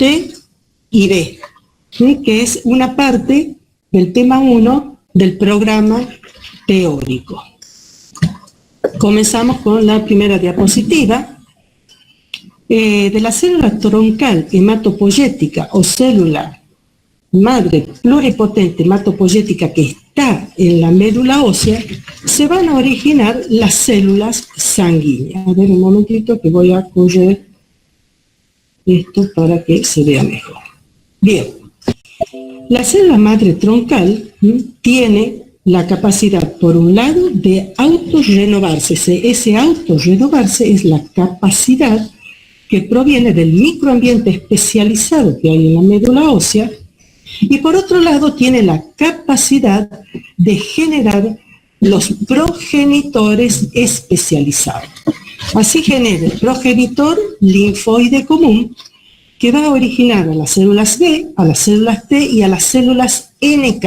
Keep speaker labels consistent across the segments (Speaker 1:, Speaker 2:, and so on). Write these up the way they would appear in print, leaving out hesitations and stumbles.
Speaker 1: T y B, ¿sí? Que es una parte del tema 1 del programa teórico. Comenzamos con la primera diapositiva. De la célula troncal hematopoyética o célula madre pluripotente hematopoyética que está en la médula ósea, se van a originar las células sanguíneas. A ver, un momentito que voy a coger esto para que se vea mejor. Bien, la célula madre troncal tiene la capacidad, por un lado, de autorrenovarse. Ese autorrenovarse es la capacidad que proviene del microambiente especializado que hay en la médula ósea, y por otro lado tiene la capacidad de generar los progenitores especializados. Así genera el progenitor linfoide común, que va a originar a las células B, a las células T y a las células NK.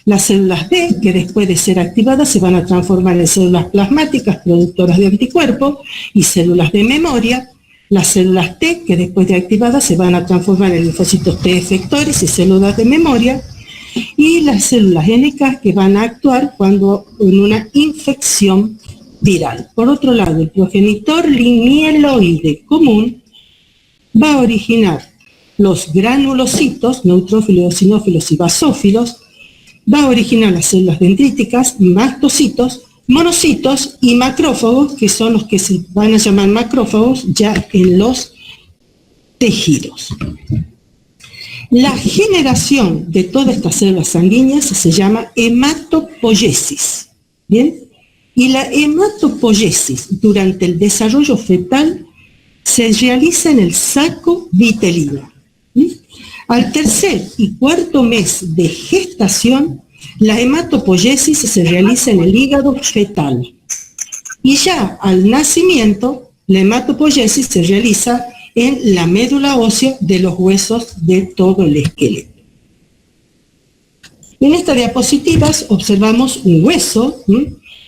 Speaker 1: Las células B, que después de ser activadas se van a transformar en células plasmáticas productoras de anticuerpos y células de memoria. Las células T, que después de activadas se van a transformar en linfocitos T efectores y células de memoria. Y las células NK, que van a actuar cuando en una infección viral. Por otro lado, el progenitor mieloide común va a originar los granulocitos, neutrófilos, eosinófilos y basófilos, va a originar las células dendríticas, mastocitos, monocitos y macrófagos, que son los que se van a llamar macrófagos ya en los tejidos. La generación de todas estas células sanguíneas se llama hematopoiesis, ¿bien? Y la hematopoiesis durante el desarrollo fetal se realiza en el saco vitelino. Al tercer y cuarto mes de gestación, la hematopoiesis se realiza en el hígado fetal. Y ya al nacimiento, la hematopoiesis se realiza en la médula ósea de los huesos de todo el esqueleto. En estas diapositivas observamos un hueso.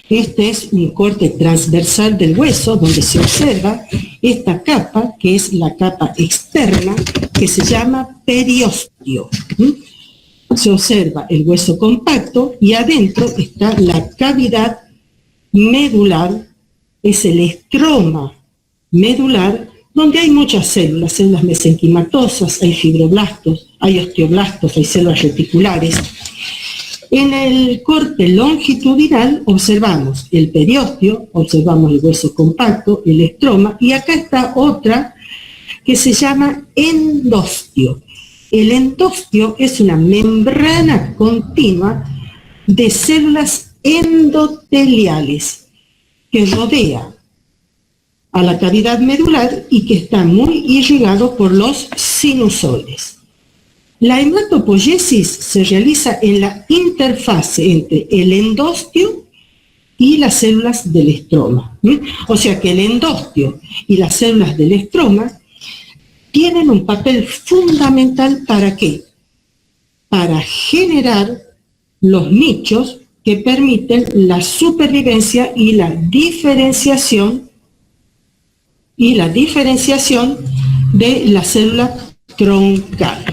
Speaker 1: Este es un corte transversal del hueso donde se observa esta capa, que es la capa externa, que se llama periósteo. Se observa el hueso compacto y adentro está la cavidad medular, es el estroma medular, donde hay muchas células, células mesenquimatosas, hay fibroblastos, hay osteoblastos, hay células reticulares. En el corte longitudinal observamos el periósteo, observamos el hueso compacto, el estroma, y acá está otra que se llama endostio. El endostio es una membrana continua de células endoteliales que rodea a la cavidad medular y que está muy irrigado por los sinusoides. La hematopoiesis se realiza en la interfase entre el endostio y las células del estroma. O sea que el endostio y las células del estroma tienen un papel fundamental ¿para qué? Para generar los nichos que permiten la supervivencia y la diferenciación de la célula troncal.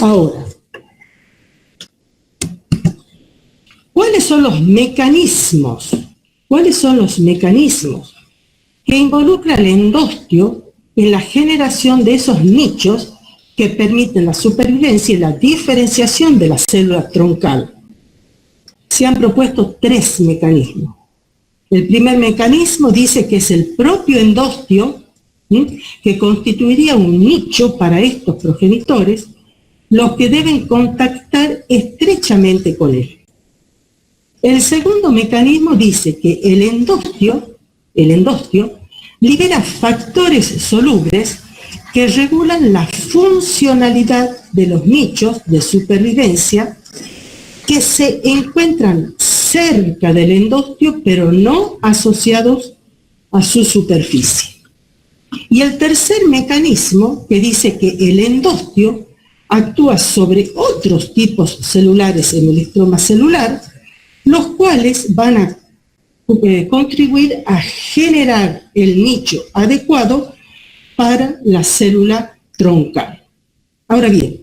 Speaker 1: Ahora, ¿cuáles son los mecanismos? ¿Cuáles son los mecanismos que involucra el endostio en la generación de esos nichos que permiten la supervivencia y la diferenciación de la célula troncal? Se han propuesto 3 mecanismos. El primer mecanismo dice que es el propio endostio, que constituiría un nicho para estos progenitores, los que deben contactar estrechamente con él. El segundo mecanismo dice que el endostio libera factores solubles que regulan la funcionalidad de los nichos de supervivencia que se encuentran cerca del endostio, pero no asociados a su superficie. Y el tercer mecanismo, que dice que el endostio actúa sobre otros tipos celulares en el estroma celular, los cuales van a contribuir a generar el nicho adecuado para la célula troncal. Ahora bien,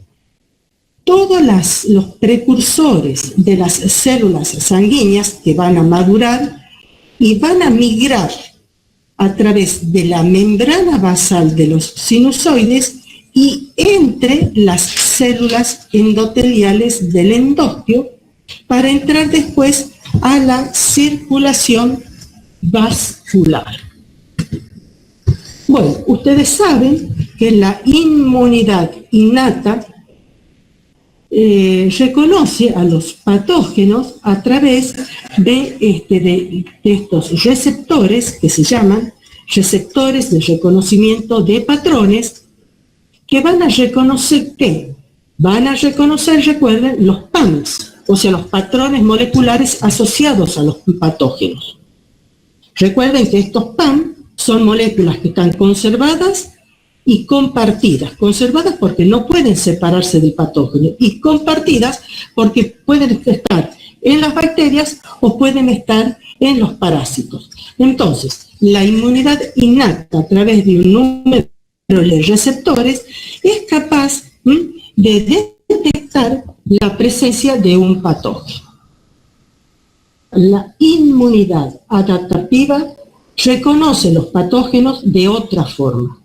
Speaker 1: todos los precursores de las células sanguíneas que van a madurar y van a migrar a través de la membrana basal de los sinusoides y entre las células endoteliales del endotio para entrar después a la circulación vascular. Bueno, ustedes saben que la inmunidad innata reconoce a los patógenos a través de estos receptores que se llaman receptores de reconocimiento de patrones, que van a reconocer ¿qué? Van a reconocer, recuerden, los PAMs, o sea, los patrones moleculares asociados a los patógenos. Recuerden que estos PAM son moléculas que están conservadas y compartidas. Conservadas porque no pueden separarse del patógeno y compartidas porque pueden estar en las bacterias o pueden estar en los parásitos. Entonces, la inmunidad innata a través de un número de receptores es capaz de detectar la presencia de un patógeno. La inmunidad adaptativa reconoce los patógenos de otra forma.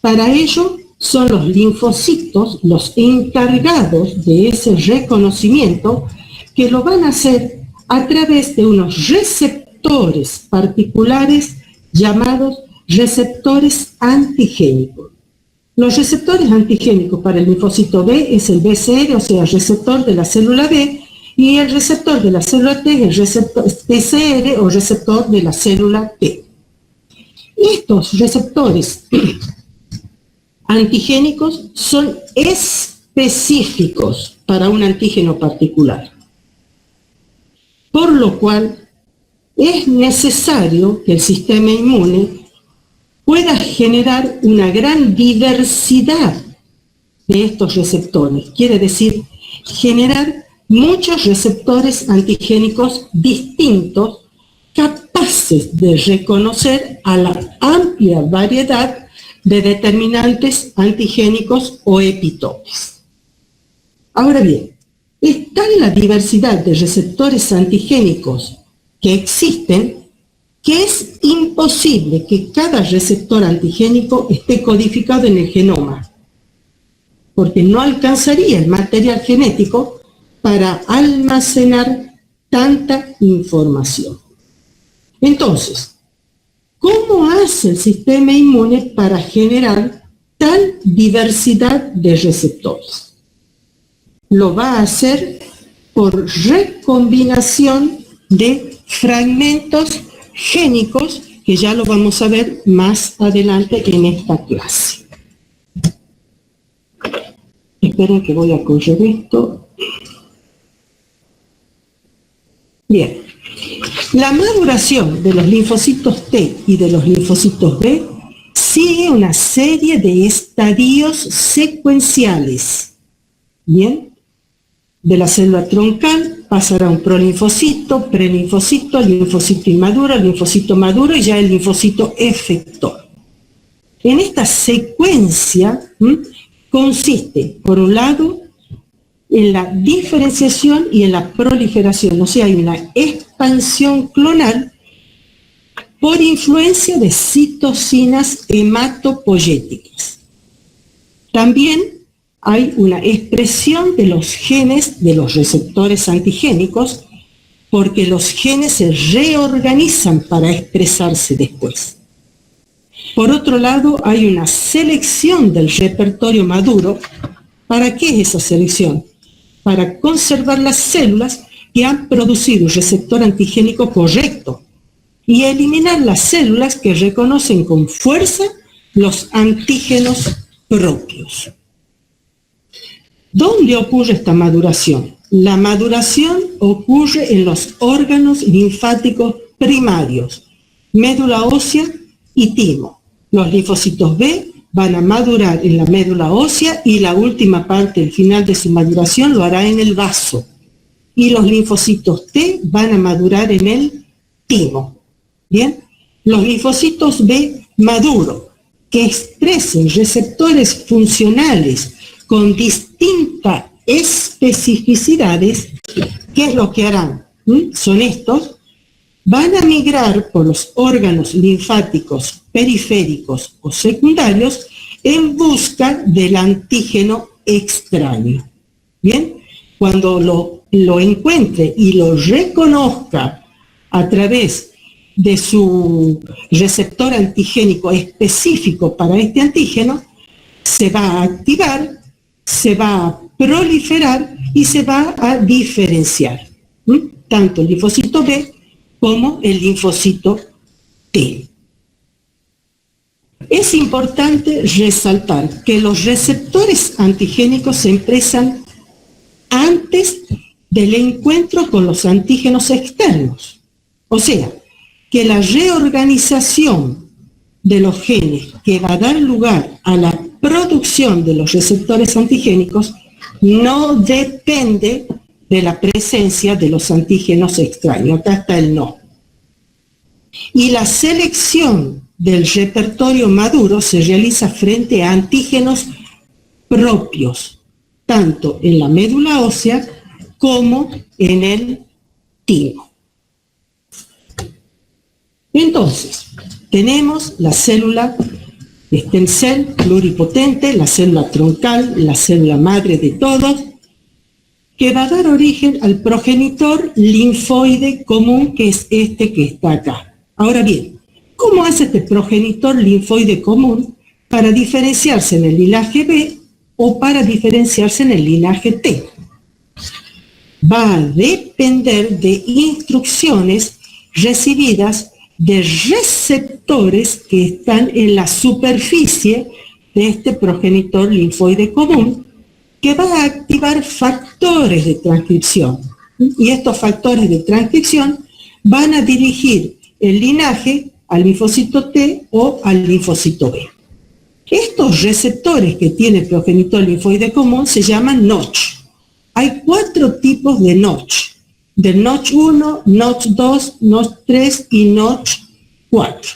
Speaker 1: Para ello son los linfocitos los encargados de ese reconocimiento, que lo van a hacer a través de unos receptores particulares llamados receptores antigénicos. Los receptores antigénicos para el linfocito B es el BCR, o sea, el receptor de la célula B, y el receptor de la célula T es el receptor TCR o receptor de la célula T. Estos receptores antigénicos son específicos para un antígeno particular, por lo cual es necesario que el sistema inmune pueda generar una gran diversidad de estos receptores. Quiere decir, generar muchos receptores antigénicos distintos, capaces de reconocer a la amplia variedad de determinantes antigénicos o epitopes. Ahora bien, es tal la diversidad de receptores antigénicos que existen que es imposible que cada receptor antigénico esté codificado en el genoma, porque no alcanzaría el material genético para almacenar tanta información. Entonces, ¿cómo hace el sistema inmune para generar tal diversidad de receptores? Lo va a hacer por recombinación de fragmentos génicos, que ya lo vamos a ver más adelante en esta clase. Esperen que voy a correr esto. Bien. La maduración de los linfocitos T y de los linfocitos B sigue una serie de estadios secuenciales. Bien. De la célula troncal pasará un prolinfocito, prelinfocito, linfocito inmaduro, linfocito maduro y ya el linfocito efector. En esta secuencia consiste, por un lado, en la diferenciación y en la proliferación, o sea, hay una expansión clonal por influencia de citocinas hematopoyéticas. También hay una expresión de los genes de los receptores antigénicos, porque los genes se reorganizan para expresarse después. Por otro lado, hay una selección del repertorio maduro. ¿Para qué es esa selección? Para conservar las células que han producido un receptor antigénico correcto y eliminar las células que reconocen con fuerza los antígenos propios. ¿Dónde ocurre esta maduración? La maduración ocurre en los órganos linfáticos primarios, médula ósea y timo. Los linfocitos B van a madurar en la médula ósea y la última parte, el final de su maduración, lo hará en el vaso. Y los linfocitos T van a madurar en el timo. ¿Bien? Los linfocitos B maduros, que expresen receptores funcionales con distintas especificidades, ¿qué es lo que harán? Son estos, van a migrar por los órganos linfáticos periféricos o secundarios en busca del antígeno extraño. Bien, cuando lo encuentre y lo reconozca a través de su receptor antigénico específico para este antígeno, se va a activar, se va a proliferar y se va a diferenciar, tanto el linfocito B como el linfocito T. Es importante resaltar que los receptores antigénicos se expresan antes del encuentro con los antígenos externos. O sea, que la reorganización de los genes que va a dar lugar a la producción de los receptores antigénicos no depende de la presencia de los antígenos extraños. Acá está el no. Y la selección del repertorio maduro se realiza frente a antígenos propios, tanto en la médula ósea como en el timo. Entonces, tenemos la célula stem cell pluripotente, la célula troncal, la célula madre de todos, que va a dar origen al progenitor linfoide común, que es este que está acá. Ahora bien, ¿cómo hace este progenitor linfoide común para diferenciarse en el linaje B o para diferenciarse en el linaje T? Va a depender de instrucciones recibidas de receptores que están en la superficie de este progenitor linfoide común, que va a activar factores de transcripción. Y estos factores de transcripción van a dirigir el linaje al linfocito T o al linfocito B. Estos receptores que tiene el progenitor linfoide común se llaman Notch. Hay 4 tipos de Notch. Del Notch 1, Notch 2, Notch 3 y Notch 4.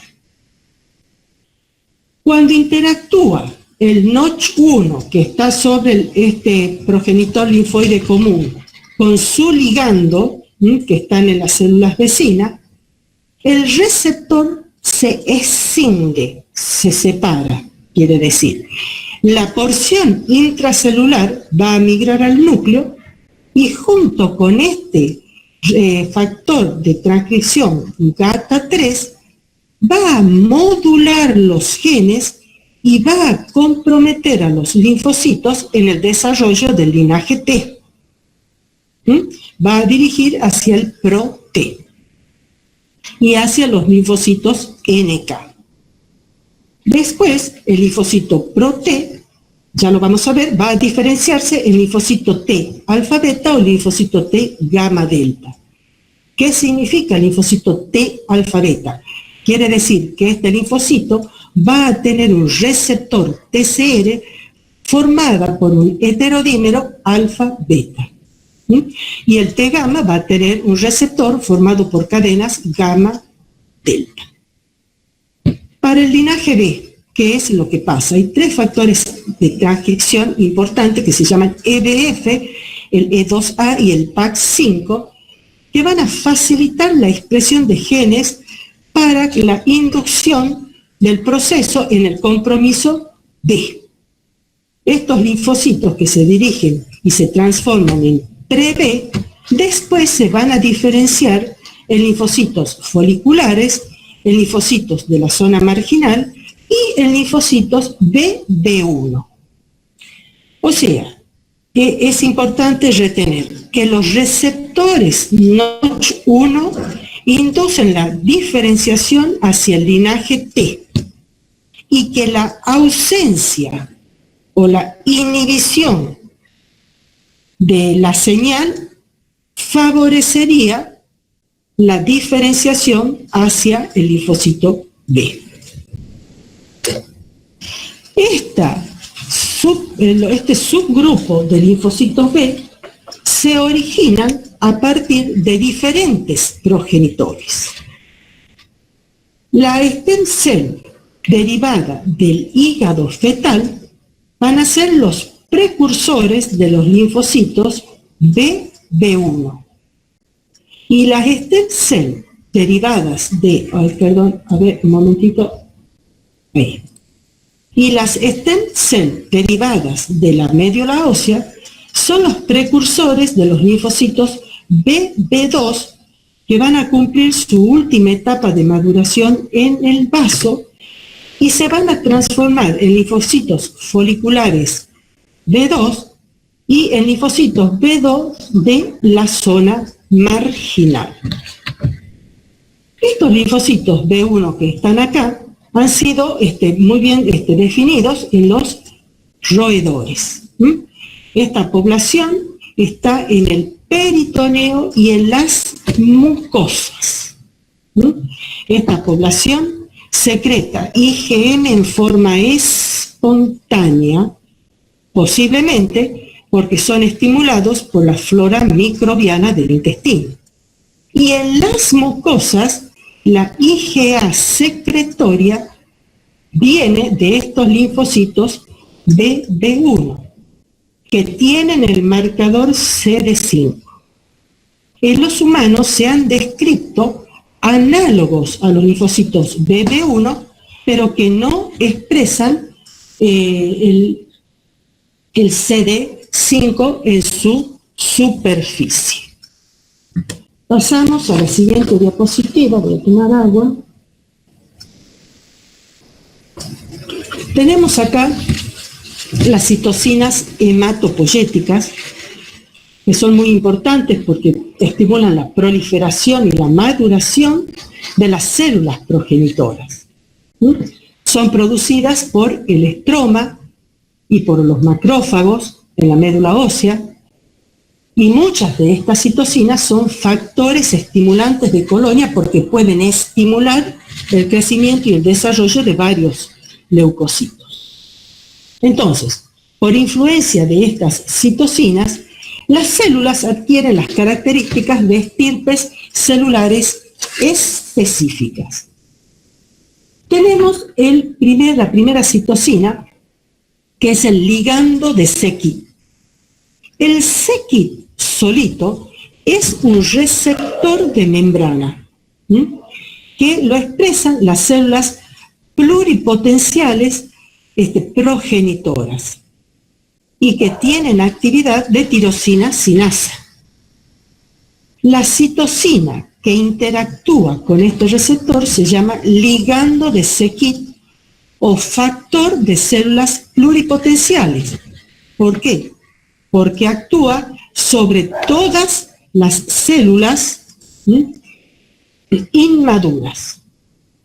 Speaker 1: Cuando interactúa el Notch 1, que está sobre este progenitor linfoide común, con su ligando, que están en las células vecinas, el receptor se escinde, se separa, quiere decir. La porción intracelular va a migrar al núcleo y junto con este factor de transcripción GATA3 va a modular los genes y va a comprometer a los linfocitos en el desarrollo del linaje T. Va a dirigir hacia el pro-T y hacia los linfocitos NK. Después, el linfocito pro-T, ya lo vamos a ver, va a diferenciarse el linfocito T alfa beta o linfocito T gamma delta. ¿Qué significa el linfocito T alfa beta? Quiere decir que este linfocito va a tener un receptor TCR formada por un heterodímero alfa beta. Y el T gamma va a tener un receptor formado por cadenas gamma delta. Para el linaje B, ¿qué es lo que pasa? Hay 3 factores de transcripción importantes que se llaman EBF, el E2A y el PAX5, que van a facilitar la expresión de genes para la inducción del proceso en el compromiso B. Estos linfocitos que se dirigen y se transforman en pre-B, después se van a diferenciar en linfocitos foliculares, en linfocitos de la zona marginal y en linfocitos BB1. O sea, que es importante retener que los receptores Notch 1 inducen la diferenciación hacia el linaje T y que la ausencia o la inhibición de la señal favorecería la diferenciación hacia el linfocito B. Este subgrupo de linfocitos B se originan a partir de diferentes progenitores. La stem cell derivada del hígado fetal van a ser los precursores de los linfocitos B1. Y las stem cell derivadas de, Y las stem cell derivadas de la médula ósea son los precursores de los linfocitos B2 que van a cumplir su última etapa de maduración en el vaso y se van a transformar en linfocitos foliculares B2 y en linfocitos B2 de la zona marginal. Estos linfocitos B1 que están acá han sido muy bien definidos en los roedores. Esta población está en el peritoneo y en las mucosas. Esta población secreta IgM en forma espontánea, posiblemente porque son estimulados por la flora microbiana del intestino. Y en las mucosas, la IgA secretoria viene de estos linfocitos B1, que tienen el marcador CD5. En los humanos se han descrito análogos a los linfocitos BB1, pero que no expresan el CD5 en su superficie. Pasamos a la siguiente diapositiva, voy a tomar agua. Tenemos acá las citocinas hematopoyéticas, que son muy importantes porque estimulan la proliferación y la maduración de las células progenitoras. Son producidas por el estroma y por los macrófagos en la médula ósea, y muchas de estas citocinas son factores estimulantes de colonia porque pueden estimular el crecimiento y el desarrollo de varios leucocitos. Entonces, por influencia de estas citocinas, las células adquieren las características de estirpes celulares específicas. Tenemos la primera citocina, que es el ligando de c-KIT. El c-KIT solito es un receptor de membrana, que lo expresan las células pluripotenciales progenitoras y que tienen actividad de tirosina sinasa. La citocina que interactúa con este receptor se llama ligando de c-KIT o factor de células pluripotenciales. ¿Por qué? Porque actúa sobre todas las células inmaduras.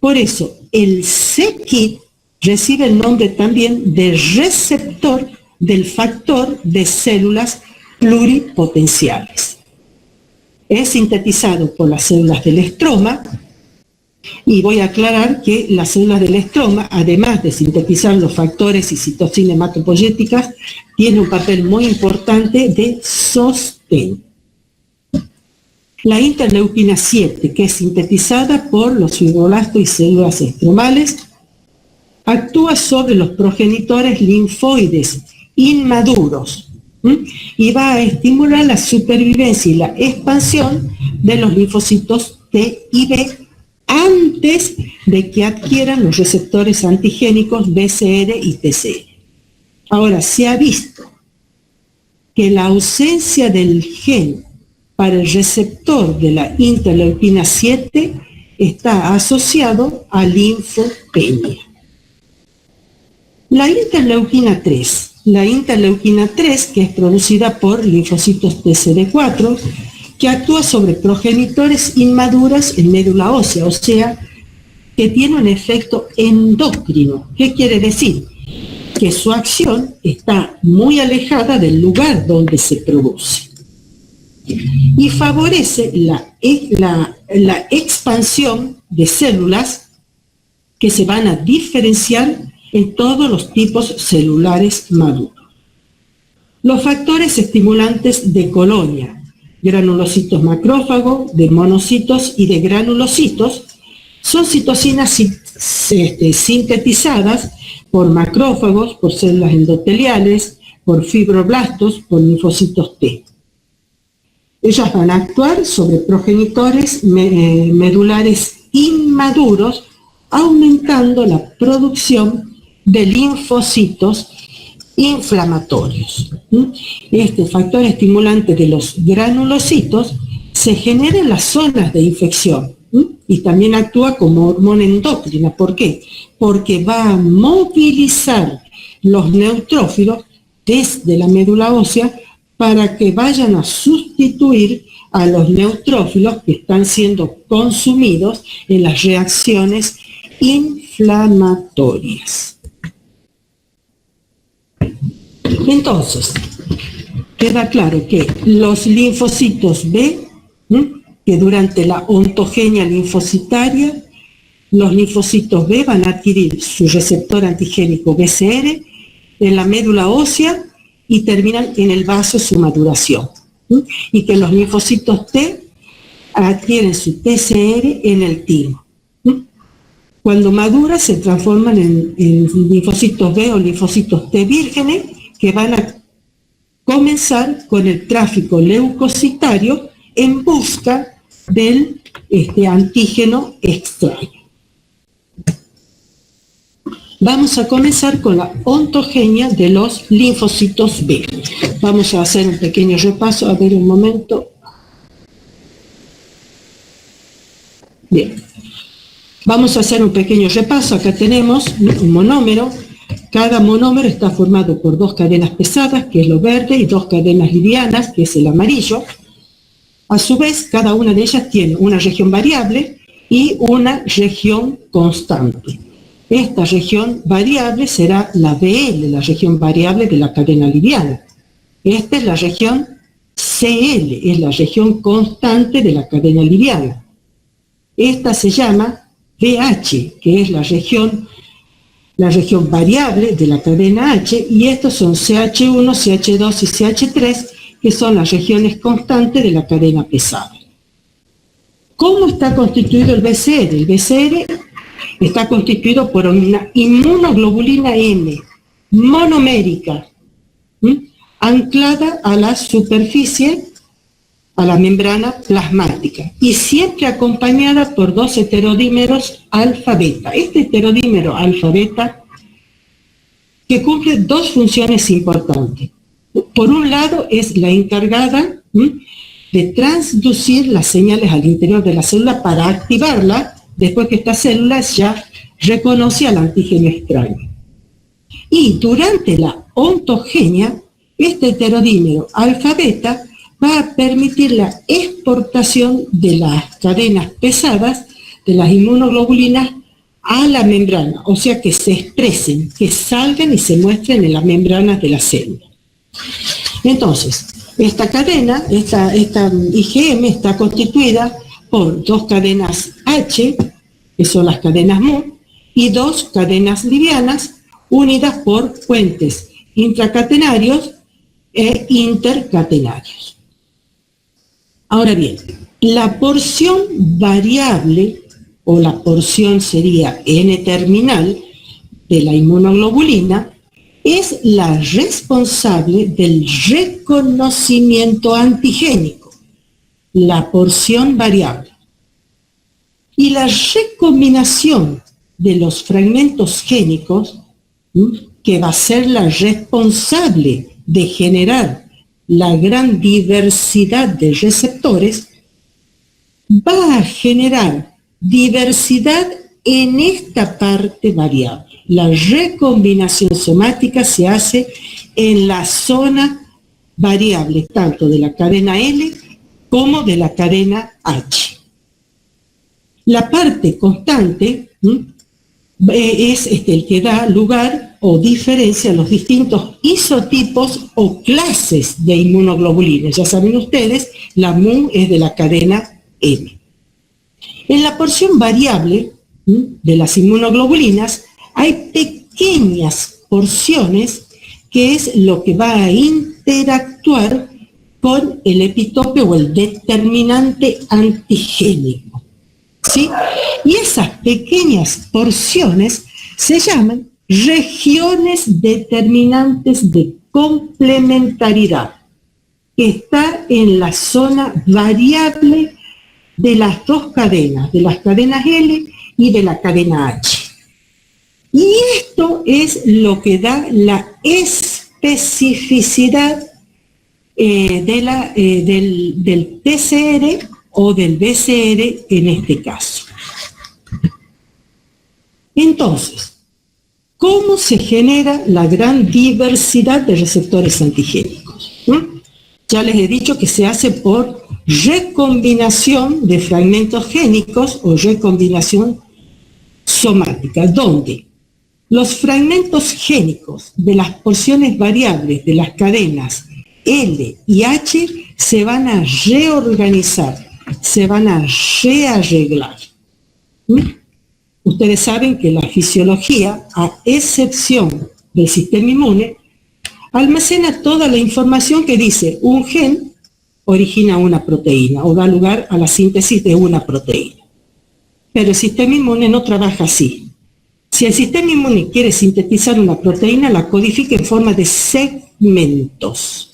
Speaker 1: Por eso, el c-KIT recibe el nombre también de receptor del factor de células pluripotenciales. Es sintetizado por las células del estroma, y voy a aclarar que las células del estroma, además de sintetizar los factores y citocinas hematopoyéticas, tienen un papel muy importante de sostén. La interleuquina 7, que es sintetizada por los fibroblastos y células estromales, actúa sobre los progenitores linfoides inmaduros y va a estimular la supervivencia y la expansión de los linfocitos T y B antes de que adquieran los receptores antigénicos BCR y TCR. Ahora, se ha visto que la ausencia del gen para el receptor de la interleuquina 7 está asociado a linfopenia. La interleuquina 3, que es producida por linfocitos TCD4, que actúa sobre progenitores inmaduras en médula ósea, o sea, que tiene un efecto endocrino. ¿Qué quiere decir? Que su acción está muy alejada del lugar donde se produce. Y favorece la expansión de células que se van a diferenciar en todos los tipos celulares maduros. Los factores estimulantes de colonia, granulocitos macrófagos, de monocitos y de granulocitos, Son citocinas sintetizadas por macrófagos, por células endoteliales, por fibroblastos, por linfocitos T. Ellas van a actuar sobre progenitores medulares inmaduros, aumentando la producción de linfocitos inflamatorios. Este factor estimulante de los granulocitos se genera en las zonas de infección y también actúa como hormona endocrina. ¿Por qué? Porque va a movilizar los neutrófilos desde la médula ósea para que vayan a sustituir a los neutrófilos que están siendo consumidos en las reacciones inflamatorias. Entonces, queda claro que los linfocitos B, que durante la ontogenia linfocitaria, los linfocitos B van a adquirir su receptor antigénico BCR en la médula ósea y terminan en el vaso su maduración. Y que los linfocitos T adquieren su TCR en el timo. Cuando madura se transforman en linfocitos B o linfocitos T vírgenes que van a comenzar con el tráfico leucocitario en busca del antígeno extraño. Vamos a comenzar con la ontogenia de los linfocitos B. Vamos a hacer un pequeño repaso, a ver un momento. Bien. Vamos a hacer un pequeño repaso. Acá tenemos un monómero. Cada monómero está formado por 2 cadenas pesadas, que es lo verde, y 2 cadenas livianas, que es el amarillo. A su vez, cada una de ellas tiene una región variable y una región constante. Esta región variable será la BL, la región variable de la cadena liviana. Esta es la región CL, es la región constante de la cadena liviana. Esta se llama BH, que es la región variable de la cadena H, y estos son CH1, CH2 y CH3, que son las regiones constantes de la cadena pesada. ¿Cómo está constituido el BCR? El BCR está constituido por una inmunoglobulina M, monomérica, anclada a la superficie, a la membrana plasmática, y siempre acompañada por 2 heterodímeros alfa-beta. Este heterodímero alfa-beta que cumple 2 funciones importantes. Por un lado es la encargada de transducir las señales al interior de la célula para activarla después que esta célula ya reconoce al antígeno extraño. Y durante la ontogenia, este heterodímero alfa-beta va a permitir la exportación de las cadenas pesadas de las inmunoglobulinas a la membrana, o sea que se expresen, que salgan y se muestren en las membranas de la célula. Entonces, esta cadena, esta IgM está constituida por 2 cadenas H, que son las cadenas Mu, y 2 cadenas livianas unidas por puentes intracatenarios e intercatenarios. Ahora bien, la porción variable, o la porción sería N-terminal, de la inmunoglobulina, es la responsable del reconocimiento antigénico, la porción variable. Y la recombinación de los fragmentos génicos, que va a ser la responsable de generar la gran diversidad de receptores, va a generar diversidad en esta parte variable. La recombinación somática se hace en la zona variable, tanto de la cadena L como de la cadena H. La parte constante es el que da lugar o diferencia a los distintos isotipos o clases de inmunoglobulinas. Ya saben ustedes, la Mu es de la cadena M. En la porción variable de las inmunoglobulinas hay pequeñas porciones que es lo que va a interactuar con el epitope o el determinante antigénico, ¿sí? Y esas pequeñas porciones se llaman regiones determinantes de complementariedad, que está en la zona variable de las dos cadenas, de las cadenas L y de la cadena H. Y esto es lo que da la especificidad del TCR o del BCR en este caso. Entonces, ¿cómo se genera la gran diversidad de receptores antigénicos? Ya les he dicho que se hace por recombinación de fragmentos génicos o recombinación somática, donde los fragmentos génicos de las porciones variables de las cadenas L y H se van a reorganizar, se van a rearreglar. Ustedes saben que la fisiología, a excepción del sistema inmune, almacena toda la información que dice un gen origina una proteína o da lugar a la síntesis de una proteína. Pero el sistema inmune no trabaja así. Si el sistema inmune quiere sintetizar una proteína, la codifica en forma de segmentos.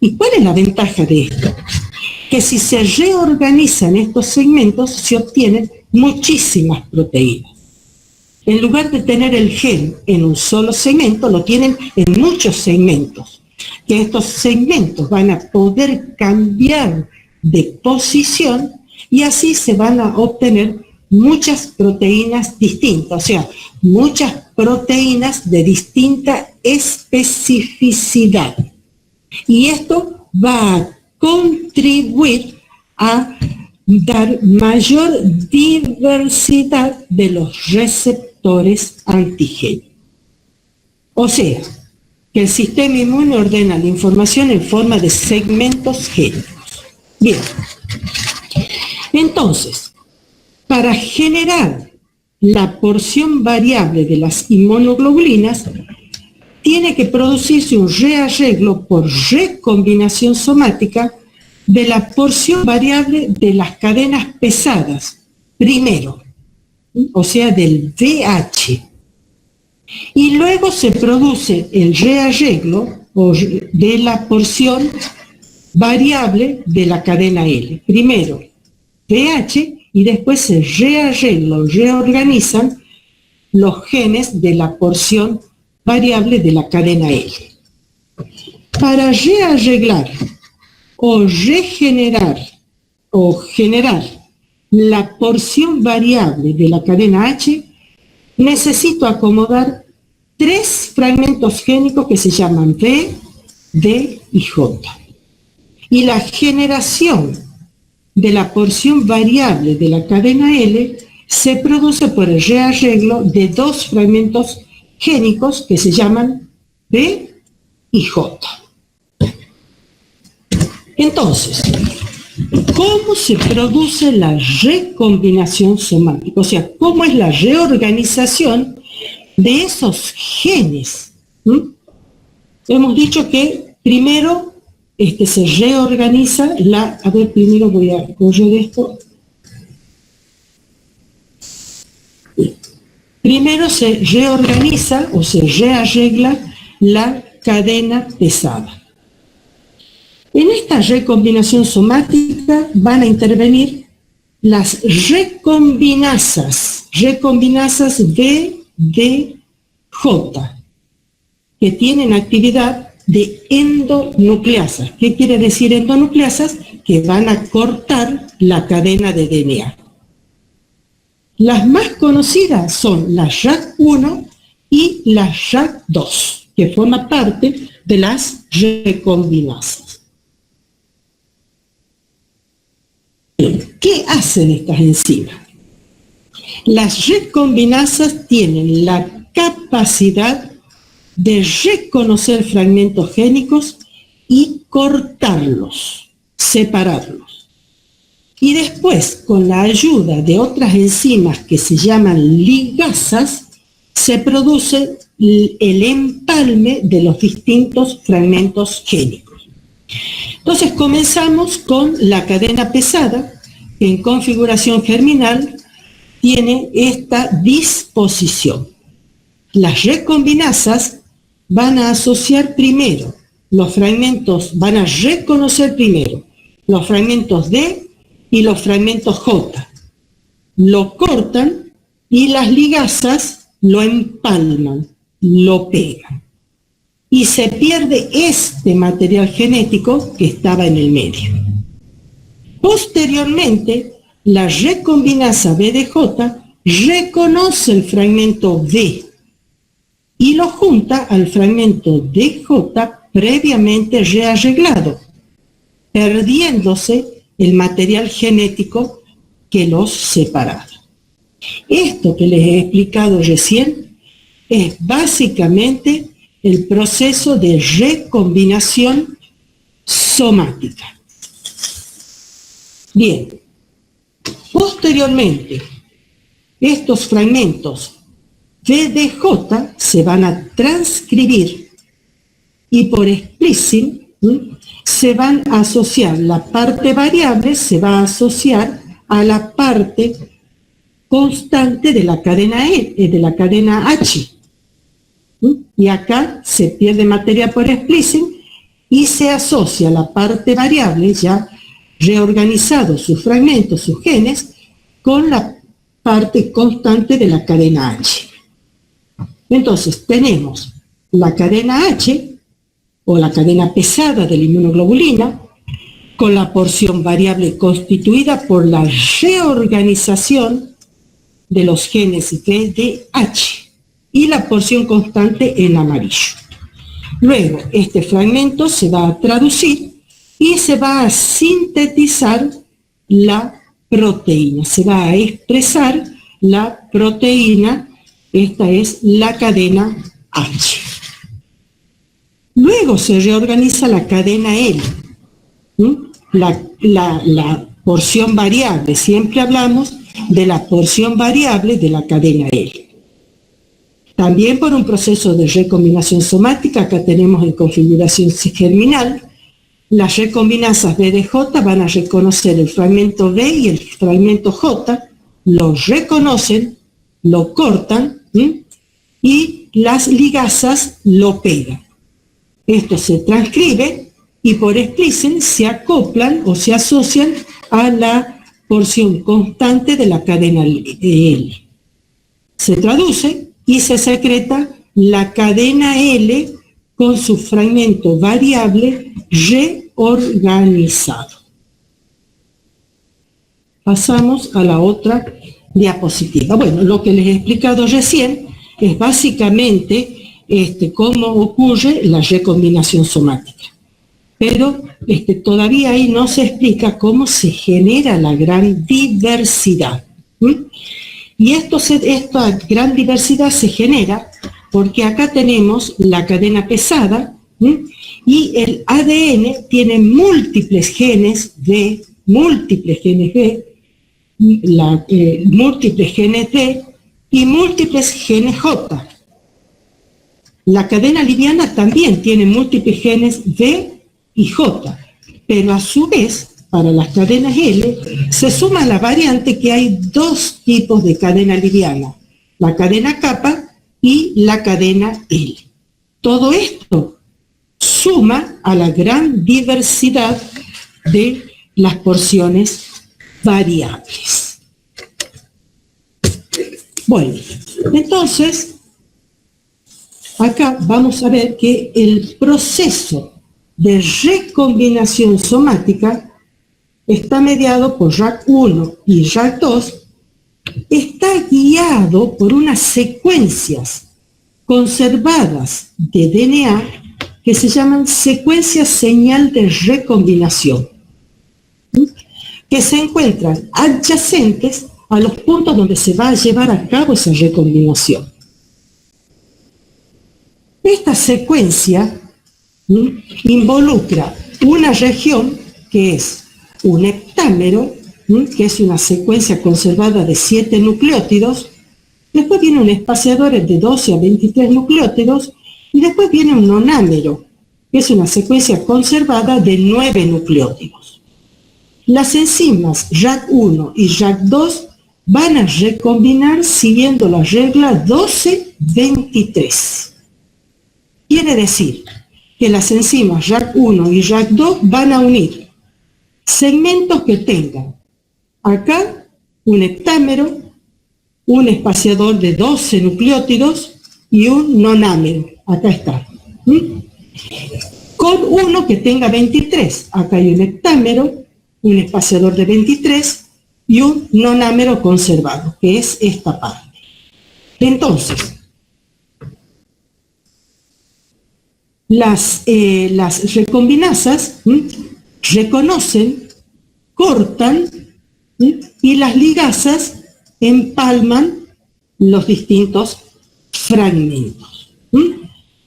Speaker 1: ¿Y cuál es la ventaja de esto? Que si se reorganizan estos segmentos, se obtienen muchísimas proteínas. En lugar de tener el gen en un solo segmento, lo tienen en muchos segmentos. Que estos segmentos van a poder cambiar de posición y así se van a obtener muchas proteínas distintas, o sea, muchas proteínas de distinta especificidad. Y esto va a contribuir a dar mayor diversidad de los receptores antigénicos. O sea, que el sistema inmune ordena la información en forma de segmentos génicos. Bien, entonces, para generar la porción variable de las inmunoglobulinas, tiene que producirse un rearreglo por recombinación somática de la porción variable de las cadenas pesadas, primero, o sea, del VH. Y luego se produce el rearreglo de la porción variable de la cadena L. Primero VH y después se reorganizan los genes de la porción variable de la cadena L. Para rearreglar o regenerar o generar la porción variable de la cadena H, necesito acomodar 3 fragmentos génicos que se llaman V, D y J. Y la generación de la porción variable de la cadena L se produce por el rearreglo de 2 fragmentos génicos que se llaman B y J. Entonces, ¿cómo se produce la recombinación somática? O sea, ¿cómo es la reorganización de esos genes? Hemos dicho que primero se reorganiza primero voy a correr esto. Primero se reorganiza o se rearregla la cadena pesada. En esta recombinación somática van a intervenir las recombinasas B, D, J, que tienen actividad de endonucleasas. ¿Qué quiere decir endonucleasas? Que van a cortar la cadena de DNA. Las más conocidas son la RAC1 y la RAC2, que forman parte de las recombinasas. ¿Qué hacen estas enzimas? Las recombinasas tienen la capacidad de reconocer fragmentos génicos y cortarlos, separarlos. Y después, con la ayuda de otras enzimas que se llaman ligasas, se produce el empalme de los distintos fragmentos génicos. Entonces comenzamos con la cadena pesada, que en configuración germinal tiene esta disposición. Las recombinasas van a asociar primero los fragmentos, van a reconocer primero los fragmentos D y los fragmentos J. Lo cortan y las ligasas lo empalman, lo pegan. Y se pierde este material genético que estaba en el medio. Posteriormente, la recombinasa BDJ reconoce el fragmento D y lo junta al fragmento DJ previamente rearreglado, perdiéndose el material genético que los separaba. Esto que les he explicado recién es básicamente el proceso de recombinación somática. Bien, posteriormente, estos fragmentos VDJ se van a transcribir y por splicing se van a asociar, la parte variable se va a asociar a la parte constante de la cadena de la cadena H. Y acá se pierde materia por splicing y se asocia la parte variable, ya reorganizado sus fragmentos, sus genes, con la parte constante de la cadena H. Entonces tenemos la cadena H, o la cadena pesada de la inmunoglobulina, con la porción variable constituida por la reorganización de los genes VDH y la porción constante en amarillo. Luego, este fragmento se va a traducir y se va a sintetizar la proteína, se va a expresar la proteína, esta es la cadena H. Luego se reorganiza la cadena L, la porción variable, siempre hablamos de la porción variable de la cadena L. También por un proceso de recombinación somática, acá tenemos en configuración germinal, las recombinasas BDJ van a reconocer el fragmento B y el fragmento J, lo reconocen, lo cortan, y las ligasas lo pegan. Esto se transcribe y por splicing se acoplan o se asocian a la porción constante de la cadena L. Se traduce y se secreta la cadena L con su fragmento variable reorganizado. Pasamos a la otra diapositiva. Bueno, lo que les he explicado recién es básicamente cómo ocurre la recombinación somática. Pero todavía ahí no se explica cómo se genera la gran diversidad. Y esta gran diversidad se genera porque acá tenemos la cadena pesada y el ADN tiene múltiples genes B, múltiples genes D y múltiples genes J. La cadena liviana también tiene múltiples genes D y J, pero a su vez, para las cadenas L, se suma la variante que hay dos tipos de cadena liviana, la cadena kappa y la cadena L. Todo esto suma a la gran diversidad de las porciones variables. Bueno, entonces, acá vamos a ver que el proceso de recombinación somática está mediado por RAC1 y RAC2, está guiado por unas secuencias conservadas de DNA que se llaman secuencias señal de recombinación, que se encuentran adyacentes a los puntos donde se va a llevar a cabo esa recombinación. Esta secuencia involucra una región que es un heptámero, que es una secuencia conservada de 7 nucleótidos, después viene un espaciador de 12 a 23 nucleótidos, y después viene un nonámero, que es una secuencia conservada de 9 nucleótidos. Las enzimas RAC1 y RAC2 van a recombinar siguiendo la regla 12-23. Quiere decir que las enzimas RAC1 y RAC2 van a unir segmentos que tengan acá un heptámero, un espaciador de 12 nucleótidos y un nonámero. Acá está. Con uno que tenga 23. Acá hay un heptámero, un espaciador de 23 y un nonámero conservado, que es esta parte. Entonces, las recombinasas reconocen, cortan, y las ligasas empalman los distintos fragmentos.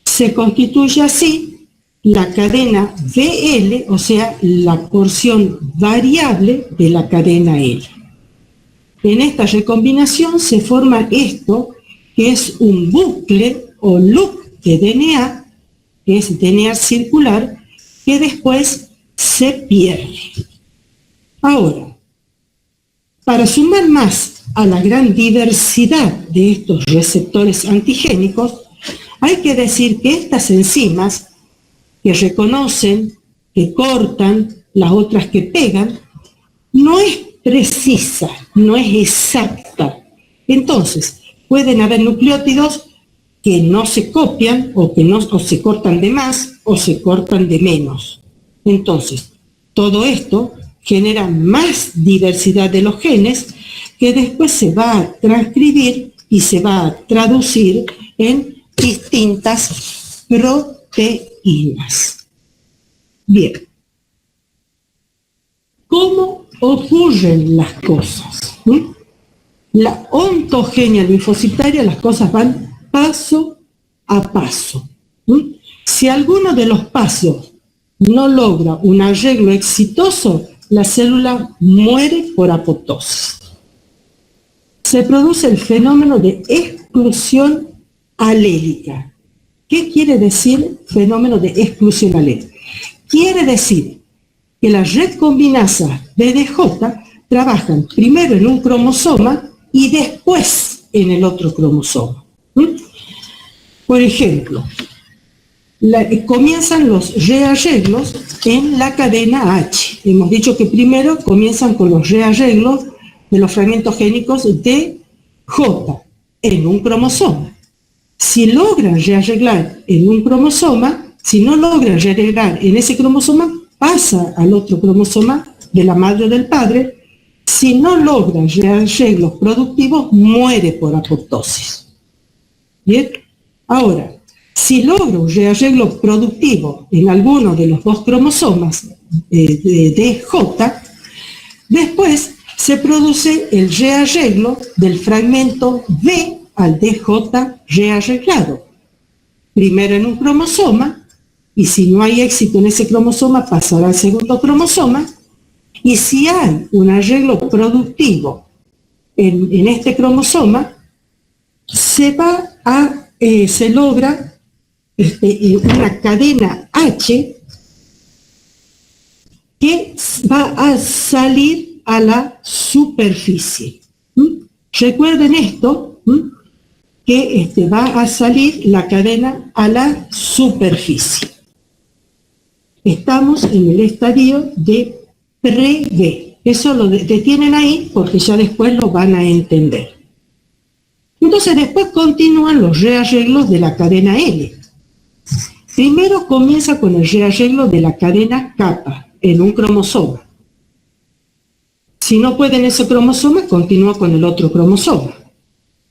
Speaker 1: Se constituye así la cadena VL, o sea, la porción variable de la cadena L. En esta recombinación se forma esto, que es un bucle o loop de DNA, que es DNA circular, que después se pierde. Ahora, para sumar más a la gran diversidad de estos receptores antigénicos, hay que decir que estas enzimas que reconocen, que cortan, las otras que pegan, no es precisa, no es exacta. Entonces, pueden haber nucleótidos que no se copian o se cortan de más o se cortan de menos. Entonces, todo esto genera más diversidad de los genes que después se va a transcribir y se va a traducir en distintas proteínas. Bien. ¿Cómo ocurren las cosas? La ontogenia linfocitaria, las cosas van paso a paso. Si alguno de los pasos no logra un arreglo exitoso, la célula muere por apoptosis. Se produce el fenómeno de exclusión alélica. ¿Qué quiere decir fenómeno de exclusión alélica? Quiere decir que las recombinasas BDJ trabajan primero en un cromosoma y después en el otro cromosoma. Por ejemplo, comienzan los rearreglos en la cadena H. Hemos dicho que primero comienzan con los rearreglos de los fragmentos génicos de J en un cromosoma. Si logran rearreglar en un cromosoma, si no logran rearreglar en ese cromosoma, pasa al otro cromosoma de la madre o del padre. Si no logran rearreglos productivos, muere por apoptosis. ¿Bien? Ahora, si logra un rearreglo productivo en alguno de los dos cromosomas de J, después se produce el rearreglo del fragmento B al DJ rearreglado. Primero en un cromosoma, y si no hay éxito en ese cromosoma, pasará al segundo cromosoma, y si hay un arreglo productivo en este cromosoma, se logra una cadena H que va a salir a la superficie. Recuerden esto, que va a salir la cadena a la superficie. Estamos en el estadio de pre-B. Eso lo detienen ahí porque ya después lo van a entender. Entonces después continúan los rearreglos de la cadena L. Primero comienza con el rearreglo de la cadena kappa en un cromosoma. Si no puede en ese cromosoma, continúa con el otro cromosoma.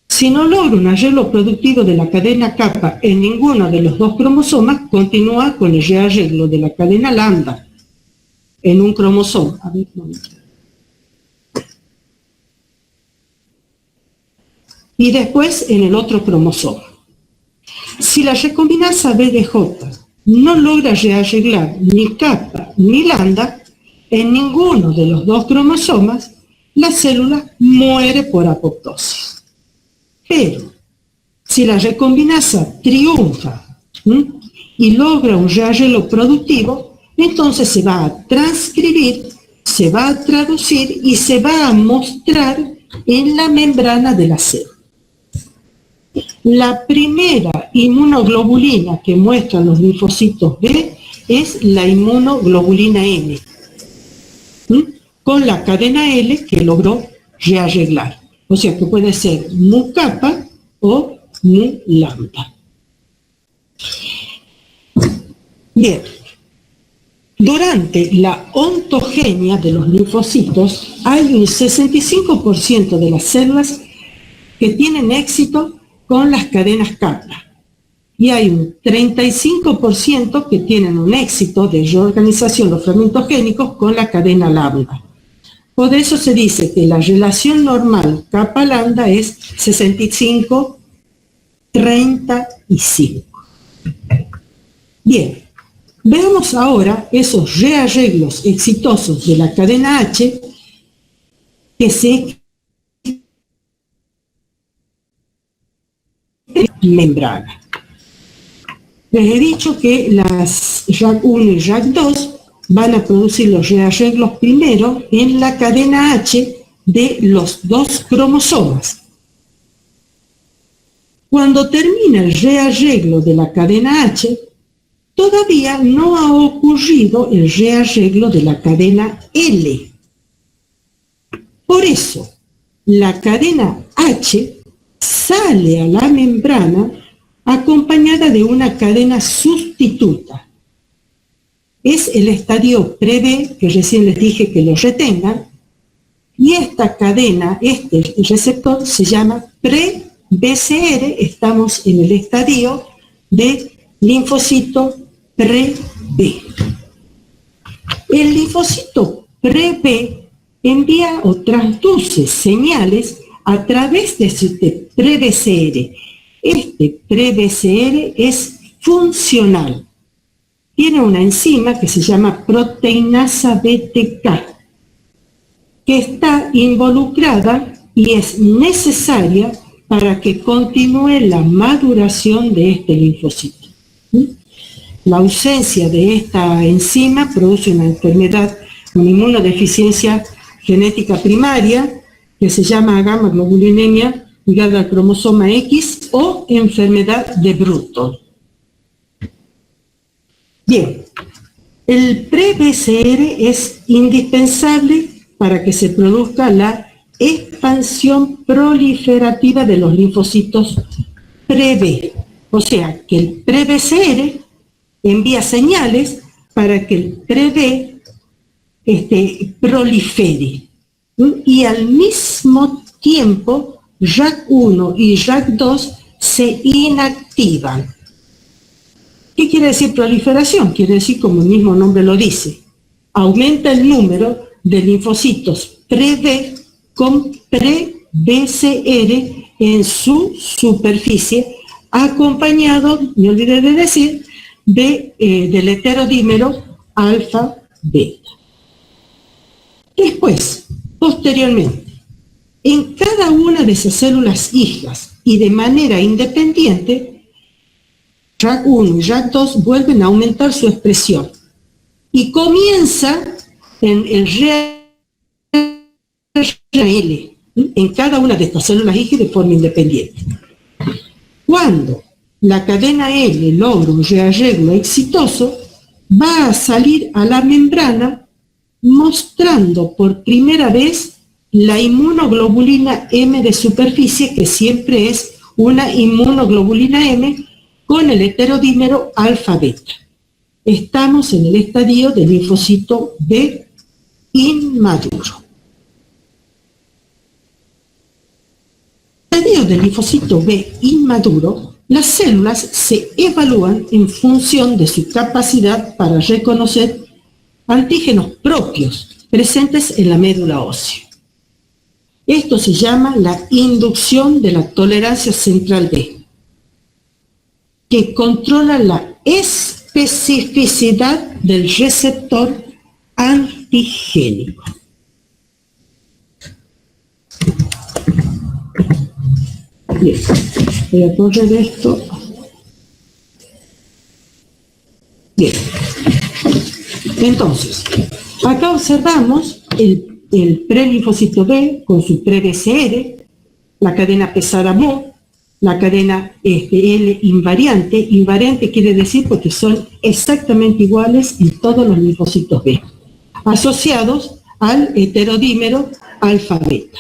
Speaker 1: Si no logra un arreglo productivo de la cadena kappa en ninguno de los dos cromosomas, continúa con el rearreglo de la cadena lambda en un cromosoma. A ver, un momento. Y después en el otro cromosoma. Si la recombinasa BDJ no logra rearreglar ni kappa ni lambda en ninguno de los dos cromosomas, la célula muere por apoptosis. Pero si la recombinasa triunfa y logra un rearreglo productivo, entonces se va a transcribir, se va a traducir y se va a mostrar en la membrana de la célula. La primera inmunoglobulina que muestran los linfocitos B es la inmunoglobulina M, con la cadena L que logró rearreglar. O sea que puede ser mu kappa o mu lambda. Bien, durante la ontogenia de los linfocitos hay un 65% de las células que tienen éxito con las cadenas kappa y hay un 35% que tienen un éxito de reorganización de los fragmentos génicos con la cadena lambda. Por eso se dice que la relación normal kappa-lambda es 65-35. Bien, veamos ahora esos rearreglos exitosos de la cadena H que se membrana. Les he dicho que las JAK1 y JAK2 van a producir los rearreglos primero en la cadena H de los dos cromosomas. Cuando termina el rearreglo de la cadena H, todavía no ha ocurrido el rearreglo de la cadena L. Por eso, la cadena H sale a la membrana acompañada de una cadena sustituta. Es el estadio pre-B, que recién les dije que lo retengan, y esta cadena, este receptor, se llama pre-BCR. Estamos en el estadio de linfocito pre-B. El linfocito pre-B envía o transduce señales a través de este pre-BCR. Este pre-BCR es funcional. Tiene una enzima que se llama proteinasa BTK, que está involucrada y es necesaria para que continúe la maduración de este linfocito. La ausencia de esta enzima produce una enfermedad, una inmunodeficiencia genética primaria, que se llama gamma-globulinemia ligada al cromosoma X o enfermedad de Bruton. Bien, el pre-BCR es indispensable para que se produzca la expansión proliferativa de los linfocitos pre-B. O sea, que el pre-BCR envía señales para que el pre-B prolifere. Y al mismo tiempo, JAK1 y JAK2 se inactivan. ¿Qué quiere decir proliferación? Quiere decir, como el mismo nombre lo dice, aumenta el número de linfocitos pre-B con pre-BCR en su superficie, acompañado, me olvidé de decir, del heterodímero alfa-beta. Después, posteriormente, en cada una de esas células hijas y de manera independiente, JAK1 y JAK2 vuelven a aumentar su expresión y comienza en el RL en cada una de estas células hijas de forma independiente. Cuando la cadena L logra un rearreglo exitoso, va a salir a la membrana mostrando por primera vez la inmunoglobulina M de superficie, que siempre es una inmunoglobulina M con el heterodímero alfa-beta. Estamos en el estadio del linfocito B inmaduro. En el estadio del linfocito B inmaduro, las células se evalúan en función de su capacidad para reconocer antígenos propios presentes en la médula ósea. Esto se llama la inducción de la tolerancia central B, que controla la especificidad del receptor antigénico. Bien, voy a correr esto. Bien. Entonces, acá observamos el el prelinfocito B con su pre-BCR, la cadena pesada MU, la cadena L invariante. Invariante quiere decir porque son exactamente iguales en todos los linfocitos B, asociados al heterodímero alfa-beta.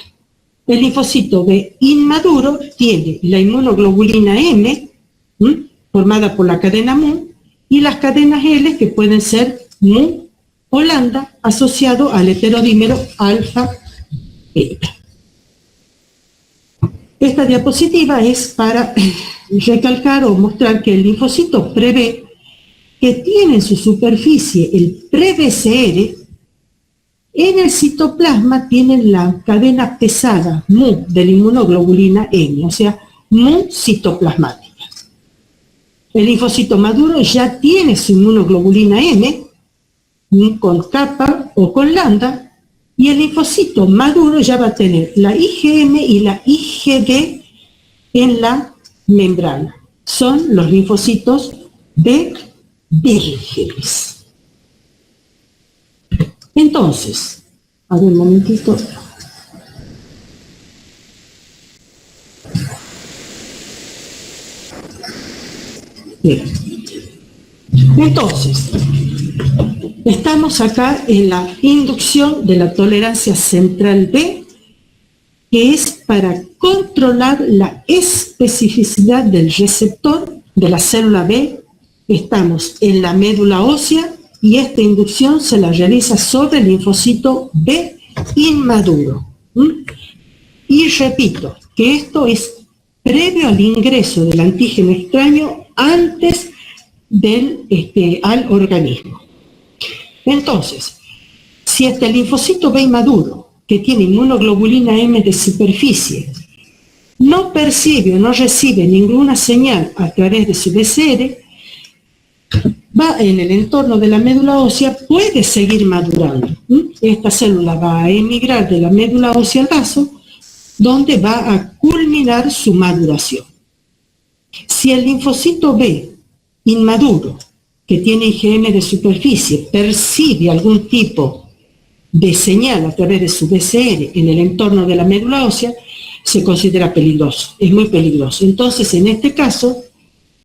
Speaker 1: El linfocito B inmaduro tiene la inmunoglobulina M, formada por la cadena MU, y las cadenas L, que pueden ser MU o lambda, asociado al heterodímero alfa-beta. Esta diapositiva es para recalcar o mostrar que el linfocito pre-B, que tiene en su superficie el pre-BCR, en el citoplasma tienen la cadena pesada MU de la inmunoglobulina M, o sea, MU citoplasmática. El linfocito maduro ya tiene su inmunoglobulina M, con kappa o con lambda, y el linfocito maduro ya va a tener la IgM y la IgG en la membrana. Son los linfocitos B vírgenes. Entonces, a ver un momentito. Bien. Entonces, estamos acá en la inducción de la tolerancia central B, que es para controlar la especificidad del receptor de la célula B. Estamos en la médula ósea y esta inducción se la realiza sobre el linfocito B inmaduro. Y repito que esto es previo al ingreso del antígeno extraño antes al organismo. Entonces, si este linfocito B inmaduro, que tiene inmunoglobulina M de superficie, no percibe o no recibe ninguna señal a través de su BCR, va en el entorno de la médula ósea, puede seguir madurando. Esta célula va a emigrar de la médula ósea al vaso, donde va a culminar su maduración. Si el linfocito B inmaduro, que tiene IgM de superficie, percibe algún tipo de señal a través de su BCR en el entorno de la médula ósea, se considera peligroso, es muy peligroso. Entonces, en este caso,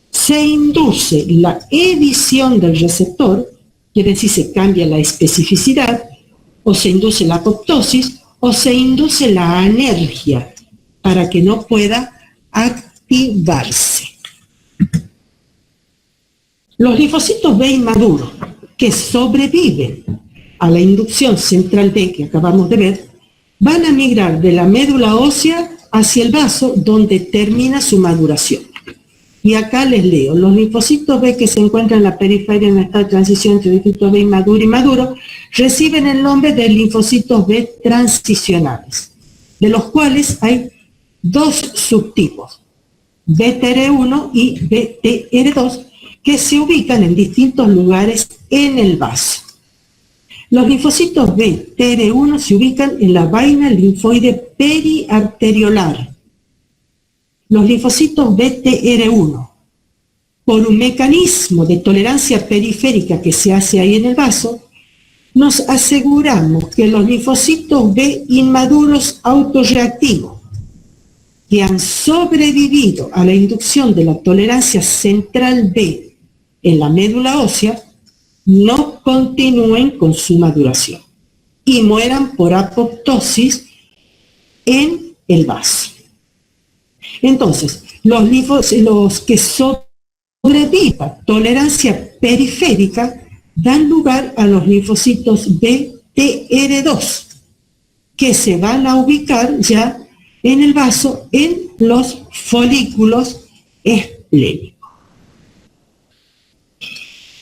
Speaker 1: se induce la edición del receptor, quiere decir, se cambia la especificidad, o se induce la apoptosis, o se induce la anergia, para que no pueda activarse. Los linfocitos B inmaduros que sobreviven a la inducción central B que acabamos de ver, van a migrar de la médula ósea hacia el vaso donde termina su maduración. Y acá les leo, los linfocitos B que se encuentran en la periferia en esta transición entre linfocitos B inmaduro y maduro, reciben el nombre de linfocitos B transicionales, de los cuales hay dos subtipos, BTR1 y BTR2, que se ubican en distintos lugares en el vaso. Los linfocitos B TR1 se ubican en la vaina linfoide periarteriolar. Los linfocitos BTR1, por un mecanismo de tolerancia periférica que se hace ahí en el vaso, nos aseguramos que los linfocitos B inmaduros autorreactivos, que han sobrevivido a la inducción de la tolerancia central B en la médula ósea, no continúen con su maduración y mueran por apoptosis en el vaso. Entonces, los que sobrevivan tolerancia periférica dan lugar a los linfocitos BTR2, que se van a ubicar ya en el vaso en los folículos esplénicos.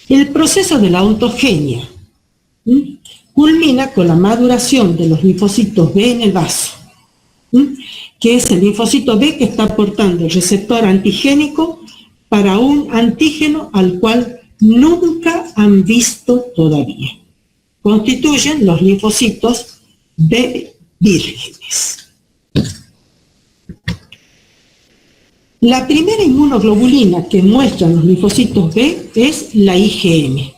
Speaker 1: El proceso de la ontogenia culmina con la maduración de los linfocitos B en el vaso, que es el linfocito B que está aportando el receptor antigénico para un antígeno al cual nunca han visto todavía. Constituyen los linfocitos B vírgenes. La primera inmunoglobulina que muestran los linfocitos B es la IgM.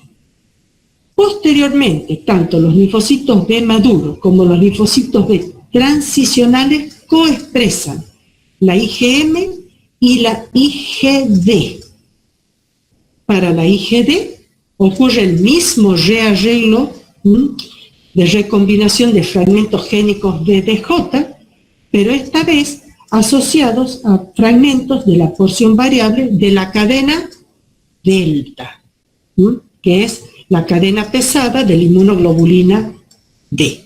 Speaker 1: Posteriormente, tanto los linfocitos B maduros como los linfocitos B transicionales coexpresan la IgM y la IgD. Para la IgD ocurre el mismo rearreglo de recombinación de fragmentos génicos de DJ, pero esta vez asociados a fragmentos de la porción variable de la cadena delta, que es la cadena pesada de la inmunoglobulina D.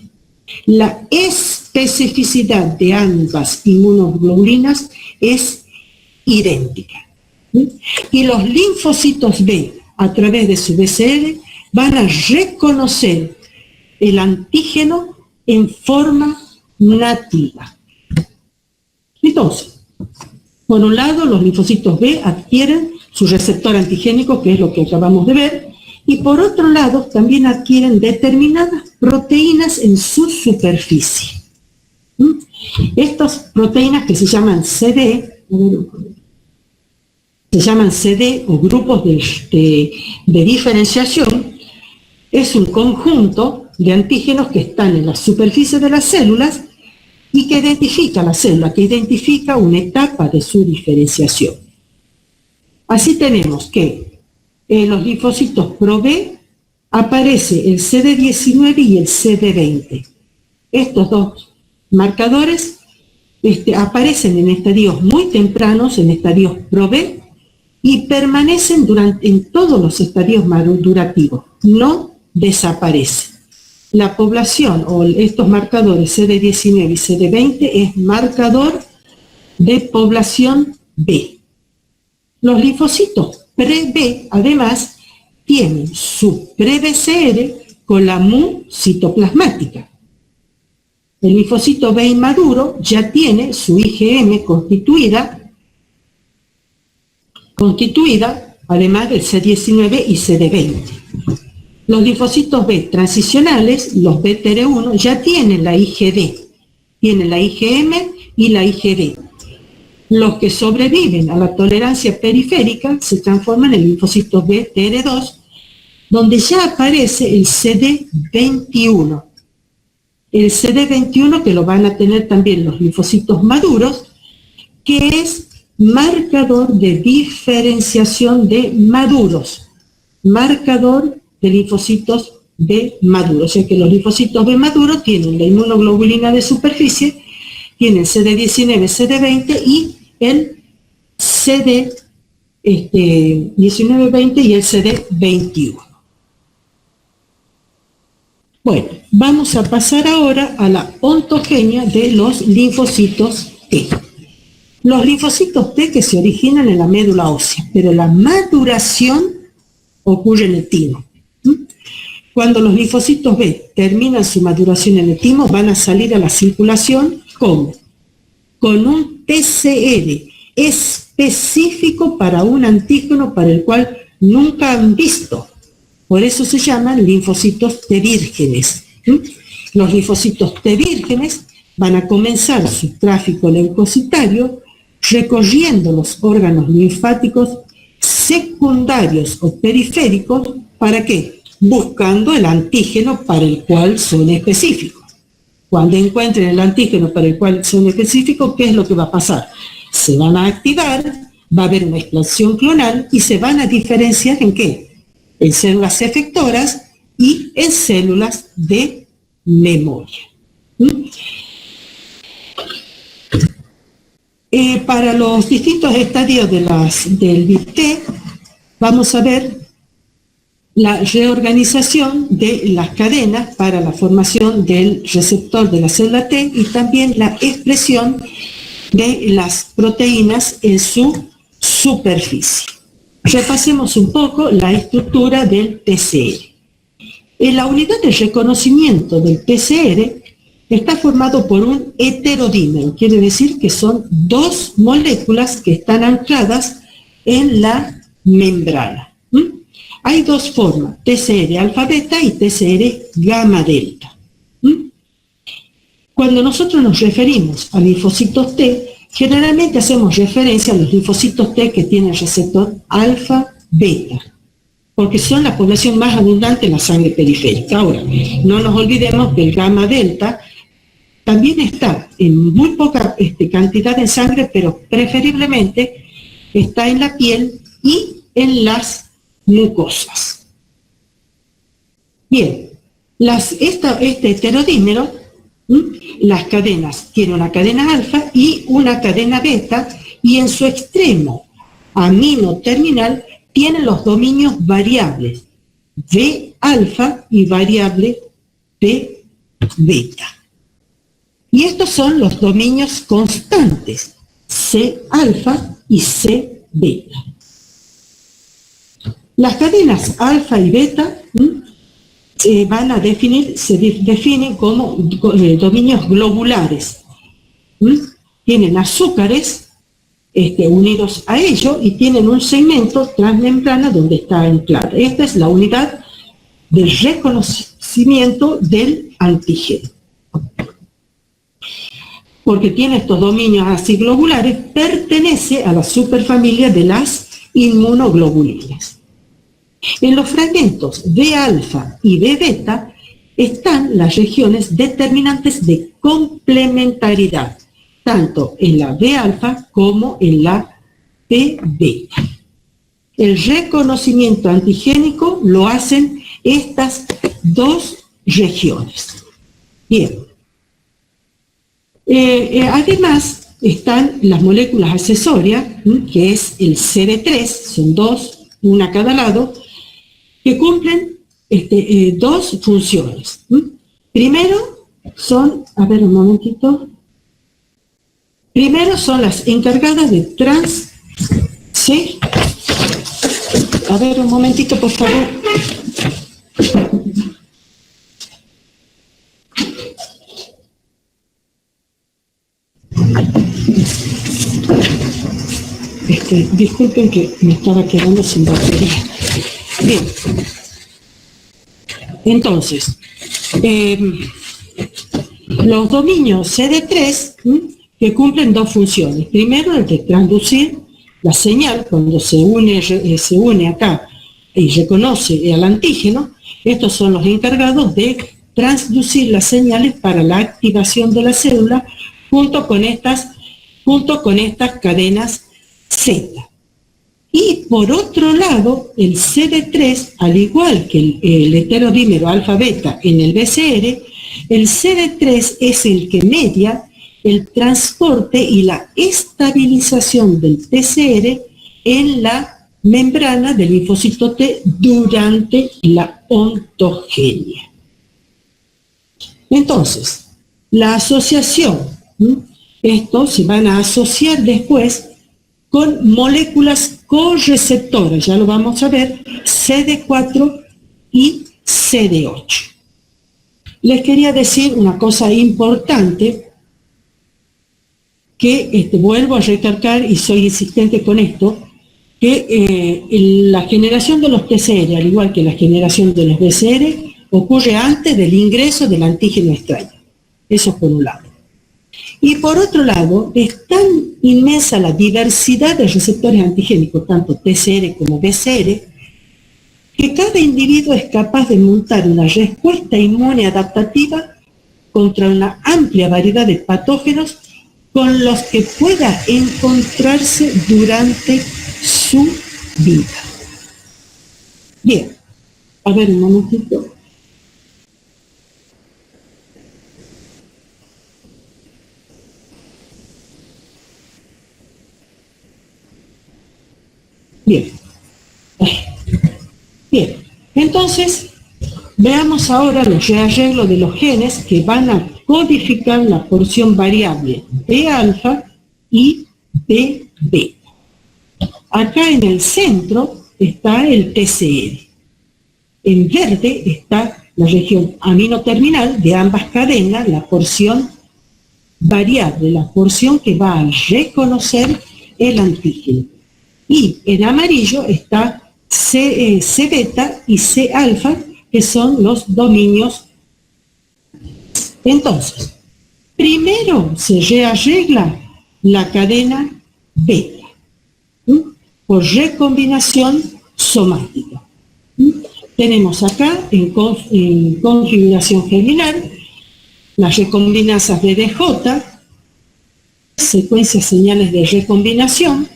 Speaker 1: La especificidad de ambas inmunoglobulinas es idéntica. Y los linfocitos B, a través de su BCL, van a reconocer el antígeno en forma nativa. Entonces, por un lado, los linfocitos B adquieren su receptor antigénico, que es lo que acabamos de ver, y por otro lado, también adquieren determinadas proteínas en su superficie. Estas proteínas que se llaman CD o grupos de diferenciación, es un conjunto de antígenos que están en la superficie de las células y que identifica la célula, que identifica una etapa de su diferenciación. Así tenemos que en los linfocitos Pro-B aparece el CD19 y el CD20. Estos dos marcadores aparecen en estadios muy tempranos, en estadios Pro-B, y permanecen en todos los estadios madurativos, no desaparecen. La población o estos marcadores CD19 y CD20 es marcador de población B. Los linfocitos pre-B, además, tienen su pre-BCR con la MU citoplasmática. El linfocito B inmaduro ya tiene su IgM constituida, además del C19 y CD20. Los linfocitos B transicionales, los BTR1, ya tienen la IgD, tienen la IgM y la IgD. Los que sobreviven a la tolerancia periférica se transforman en linfocitos BTR2, donde ya aparece el CD21. El CD21 que lo van a tener también los linfocitos maduros, que es marcador de diferenciación de maduros, marcador de linfocitos B maduros. O sea que los linfocitos B maduros tienen la inmunoglobulina de superficie, tienen CD19, CD20 y el CD19-20 y el CD21. Bueno, vamos a pasar ahora a la ontogenia de los linfocitos T. Los linfocitos T que se originan en la médula ósea, pero la maduración ocurre en el timo. Cuando los linfocitos B terminan su maduración en el timo, van a salir a la circulación, ¿cómo? Con un TCR específico para un antígeno para el cual nunca han visto. Por eso se llaman linfocitos T vírgenes. Los linfocitos T vírgenes van a comenzar su tráfico leucocitario recorriendo los órganos linfáticos secundarios o periféricos. ¿Para qué? Buscando el antígeno para el cual son específicos. Cuando encuentren el antígeno para el cual son específicos, ¿qué es lo que va a pasar? Se van a activar, va a haber una explosión clonal y se van a diferenciar ¿en qué? En células efectoras y en células de memoria. Para los distintos estadios del BIP-T, vamos a ver la reorganización de las cadenas para la formación del receptor de la célula T y también la expresión de las proteínas en su superficie. Repasemos un poco la estructura del PCR. En la unidad de reconocimiento del PCR está formado por un heterodímero, quiere decir que son dos moléculas que están ancladas en la membrana. Hay dos formas, TCR alfa beta y TCR gamma delta. Cuando nosotros nos referimos a linfocitos T, generalmente hacemos referencia a los linfocitos T que tienen receptor alfa beta. porque son la población más abundante en la sangre periférica. Ahora, no nos olvidemos que el gamma delta también está en muy poca cantidad en sangre, pero preferiblemente está en la piel y en las mucosas. Bien, este heterodímero, las cadenas, tiene una cadena alfa y una cadena beta, y en su extremo amino terminal tienen los dominios variables V alfa y variable V beta. Y estos son los dominios constantes, C alfa y C beta. Las cadenas alfa y beta se definen como dominios globulares. Tienen azúcares unidos a ello y tienen un segmento transmembrana donde está anclado. Esta es la unidad del reconocimiento del antígeno. Porque tiene estos dominios así globulares, pertenece a la superfamilia de las inmunoglobulinas. En los fragmentos B alfa y B beta están las regiones determinantes de complementariedad, tanto en la B alfa como en la B beta. El reconocimiento antigénico lo hacen estas dos regiones. Bien. Además están las moléculas accesorias, que es el CD3, son dos, una a cada lado, que cumplen dos funciones. Primero son, primero son las encargadas de ¿sí? A ver, un momentito, por favor. Disculpen que me estaba quedando sin batería. Bien. Entonces, los dominios CD3 que cumplen dos funciones. Primero, el de transducir la señal cuando se une acá y reconoce al antígeno. Estos son los encargados de transducir las señales para la activación de la célula junto con estas cadenas Z. Y por otro lado, el CD3, al igual que el heterodímero alfa-beta en el BCR, el CD3 es el que media el transporte y la estabilización del TCR en la membrana del linfocito T durante la ontogenia. Entonces, la asociación, esto se van a asociar después con moléculas correceptoras, ya lo vamos a ver, CD4 y CD8. Les quería decir una cosa importante que vuelvo a recalcar y soy insistente con esto, que la generación de los TCR, al igual que la generación de los BCR, ocurre antes del ingreso del antígeno extraño. Eso por un lado. Y por otro lado, es tan inmensa la diversidad de receptores antigénicos, tanto TCR como BCR, que cada individuo es capaz de montar una respuesta inmune adaptativa contra una amplia variedad de patógenos con los que pueda encontrarse durante su vida. Bien, a ver un momentito. Bien, entonces veamos ahora los rearreglos de los genes que van a codificar la porción variable B alfa y B beta. Acá en el centro está el TCR. En verde está la región aminoterminal de ambas cadenas, la porción variable, la porción que va a reconocer el antígeno. Y en amarillo está C beta y C alfa, que son los dominios. Entonces, primero se rearregla la cadena beta por recombinación somática. tenemos acá en configuración germinal las recombinasas de DJ, secuencias señales de recombinación,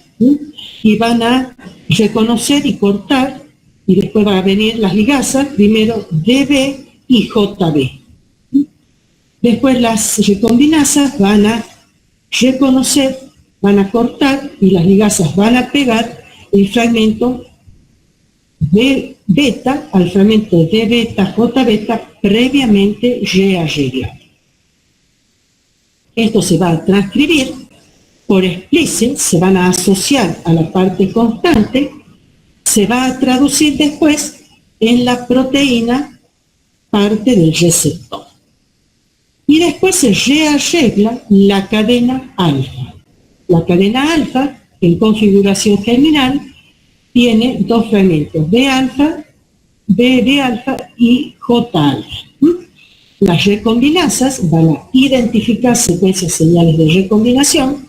Speaker 1: y van a reconocer y cortar, y después van a venir las ligasas, primero DB y JB. Después las recombinasas van a reconocer, van a cortar, y las ligasas van a pegar el fragmento de beta al fragmento de beta, J beta, previamente rearreglado. Esto se va a transcribir por splicing, se van a asociar a la parte constante, se va a traducir después en la proteína parte del receptor. Y después se rearregla la cadena alfa. La cadena alfa, en configuración germinal, tiene dos fragmentos, B alfa y J alfa. Las recombinasas van a identificar secuencias señales de recombinación,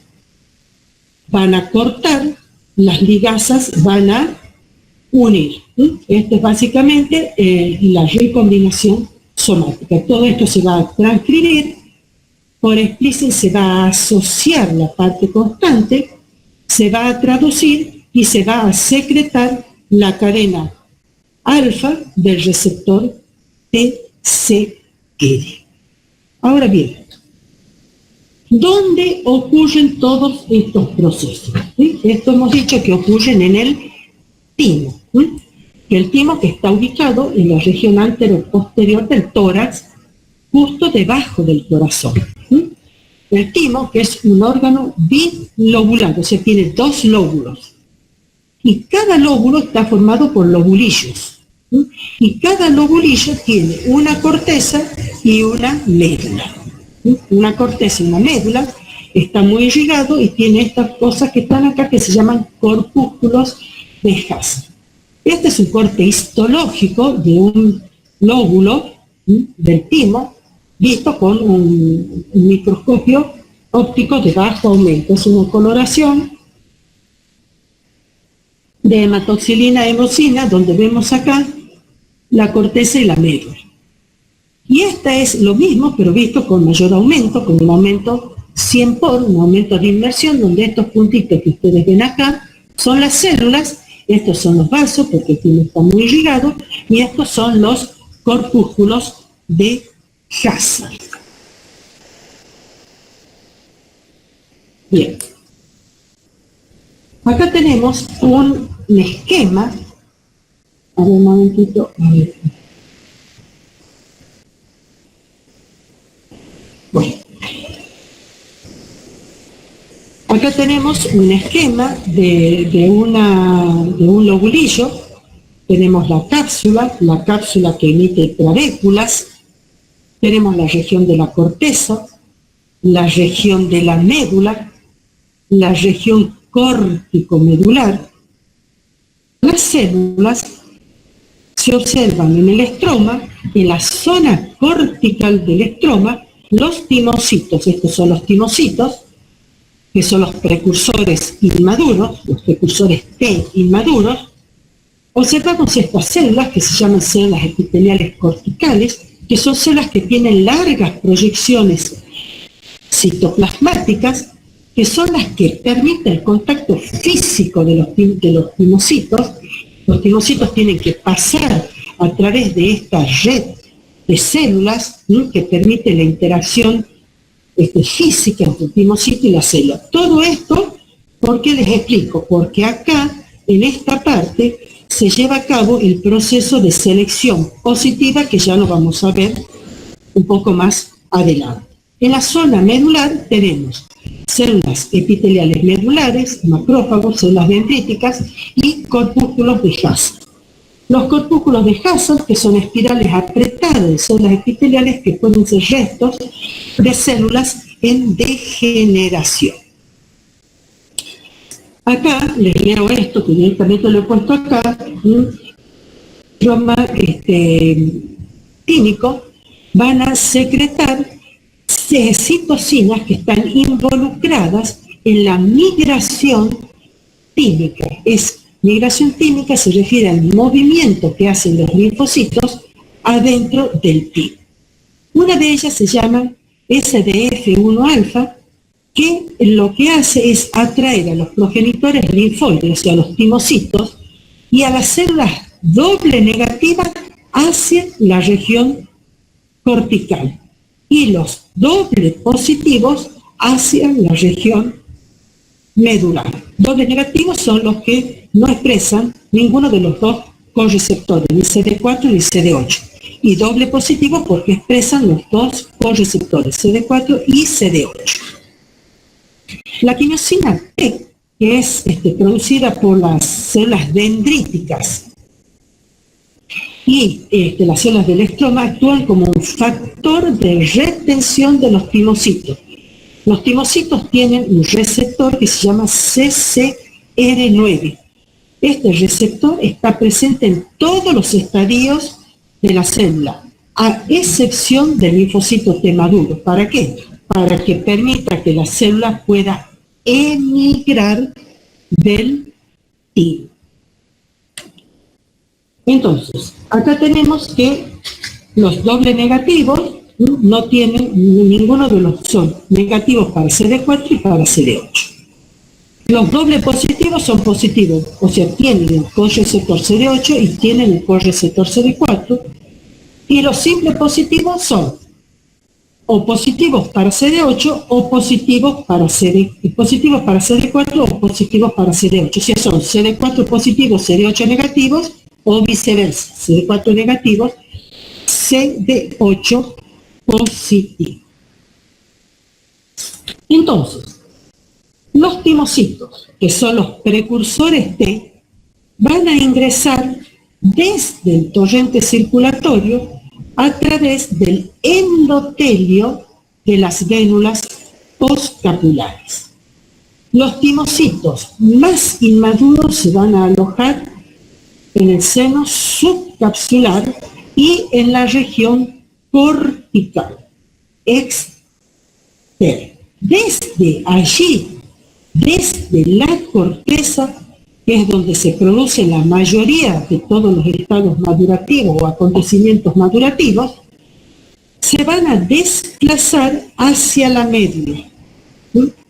Speaker 1: van a cortar, las ligasas van a unir. Esto es básicamente la recombinación somática. Todo esto se va a transcribir, por splicing se va a asociar la parte constante, se va a traducir y se va a secretar la cadena alfa del receptor TCR. Ahora bien, ¿dónde ocurren todos estos procesos? ¿Sí? Esto hemos dicho que ocurren en el timo. El timo que está ubicado en la región anteroposterior del tórax, justo debajo del corazón. El timo, que es un órgano bilobulado, o sea, tiene dos lóbulos. Y cada lóbulo está formado por lobulillos. Y cada lobulillo tiene una corteza y una médula. Una corteza y una médula, está muy irrigado y tiene estas cosas que están acá que se llaman corpúsculos de Hasse. Este es un corte histológico de un lóbulo del timo, visto con un microscopio óptico de bajo aumento. Es una coloración de hematoxilina hemosina, donde vemos acá la corteza y la médula. Y esta es lo mismo, pero visto con mayor aumento, con un aumento 100 por, un aumento de inmersión, donde estos puntitos que ustedes ven acá son las células, estos son los vasos, porque el timo está muy irrigado, y estos son los corpúsculos de Hasse. Bien. Acá tenemos un esquema. A ver, un momentito. A ver. Bueno. Acá tenemos un esquema de un lobulillo. Tenemos la cápsula que emite trabéculas. Tenemos la región de la corteza, la región de la médula, la región córtico-medular. Las células se observan en el estroma, en la zona cortical del estroma, los timocitos. Estos son los timocitos, que son los precursores inmaduros, los precursores T inmaduros. Observamos estas células que se llaman células epiteliales corticales, que son células que tienen largas proyecciones citoplasmáticas, que son las que permiten el contacto físico de los timocitos. Los timocitos tienen que pasar a través de esta red de células que permite la interacción física entre el timocito y la célula. Todo esto, ¿por qué les explico? Porque acá, en esta parte, se lleva a cabo el proceso de selección positiva, que ya lo vamos a ver un poco más adelante. En la zona medular tenemos células epiteliales medulares, macrófagos, células dendríticas y corpúsculos de Hasse. Los corpúsculos de Hasse, que son espirales apretadas de células epiteliales que pueden ser restos de células en degeneración. Acá les leo esto, que directamente lo he puesto acá. Roma tímico van a secretar citocinas que están involucradas en la migración tímica. Es Migración tímica se refiere al movimiento que hacen los linfocitos adentro del TIM. Una de ellas se llama SDF1-alfa, que lo que hace es atraer a los progenitores linfoides, o sea, a los timocitos, y a las células doble negativas hacia la región cortical, y los doble positivos hacia la región medular. Dobles negativos son los que no expresan ninguno de los dos correceptores, ni CD4 ni CD8. Y doble positivo porque expresan los dos correceptores, CD4 y CD8. La quimiosina T, que es producida por las células dendríticas y las células del estroma, actúan como un factor de retención de los timocitos. Los timocitos tienen un receptor que se llama CCR9. Este receptor está presente en todos los estadios de la célula, a excepción del linfocito T maduro. ¿Para qué? Para que permita que la célula pueda emigrar del TIM. Entonces, acá tenemos que los doble negativos no tienen ninguno de los, son negativos para CD4 y para CD8. Los doble positivos son positivos, o sea, tienen el correceptor CD8 y tienen el correceptor CD4, y los simples positivos son o positivos para CD8 o positivos para CD4 o positivos para CD8, o sea, son CD4 positivos, CD8 negativos, o viceversa, CD4 negativos, CD8 positivo. Entonces, los timocitos, que son los precursores T, van a ingresar desde el torrente circulatorio a través del endotelio de las vénulas postcapulares. Los timocitos más inmaduros se van a alojar en el seno subcapsular y en la región cortical externa. Desde allí, desde la corteza, que es donde se produce la mayoría de todos los estados madurativos o acontecimientos madurativos, se van a desplazar hacia la médula.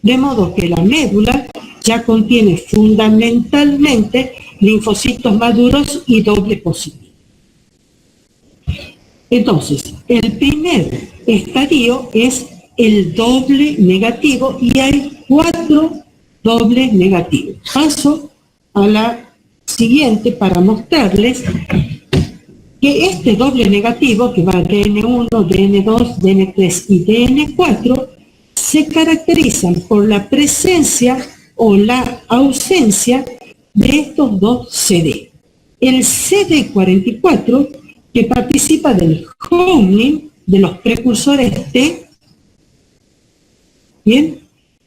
Speaker 1: De modo que la médula ya contiene fundamentalmente linfocitos maduros y doble positivo. Entonces, el primer estadio es el doble negativo y hay 4 dobles negativos. Paso a la siguiente para mostrarles que este doble negativo, que va DN1, DN2, DN3 y DN4, se caracterizan por la presencia o la ausencia de estos dos CD. El CD44, que participa del homing de los precursores T, ¿bien?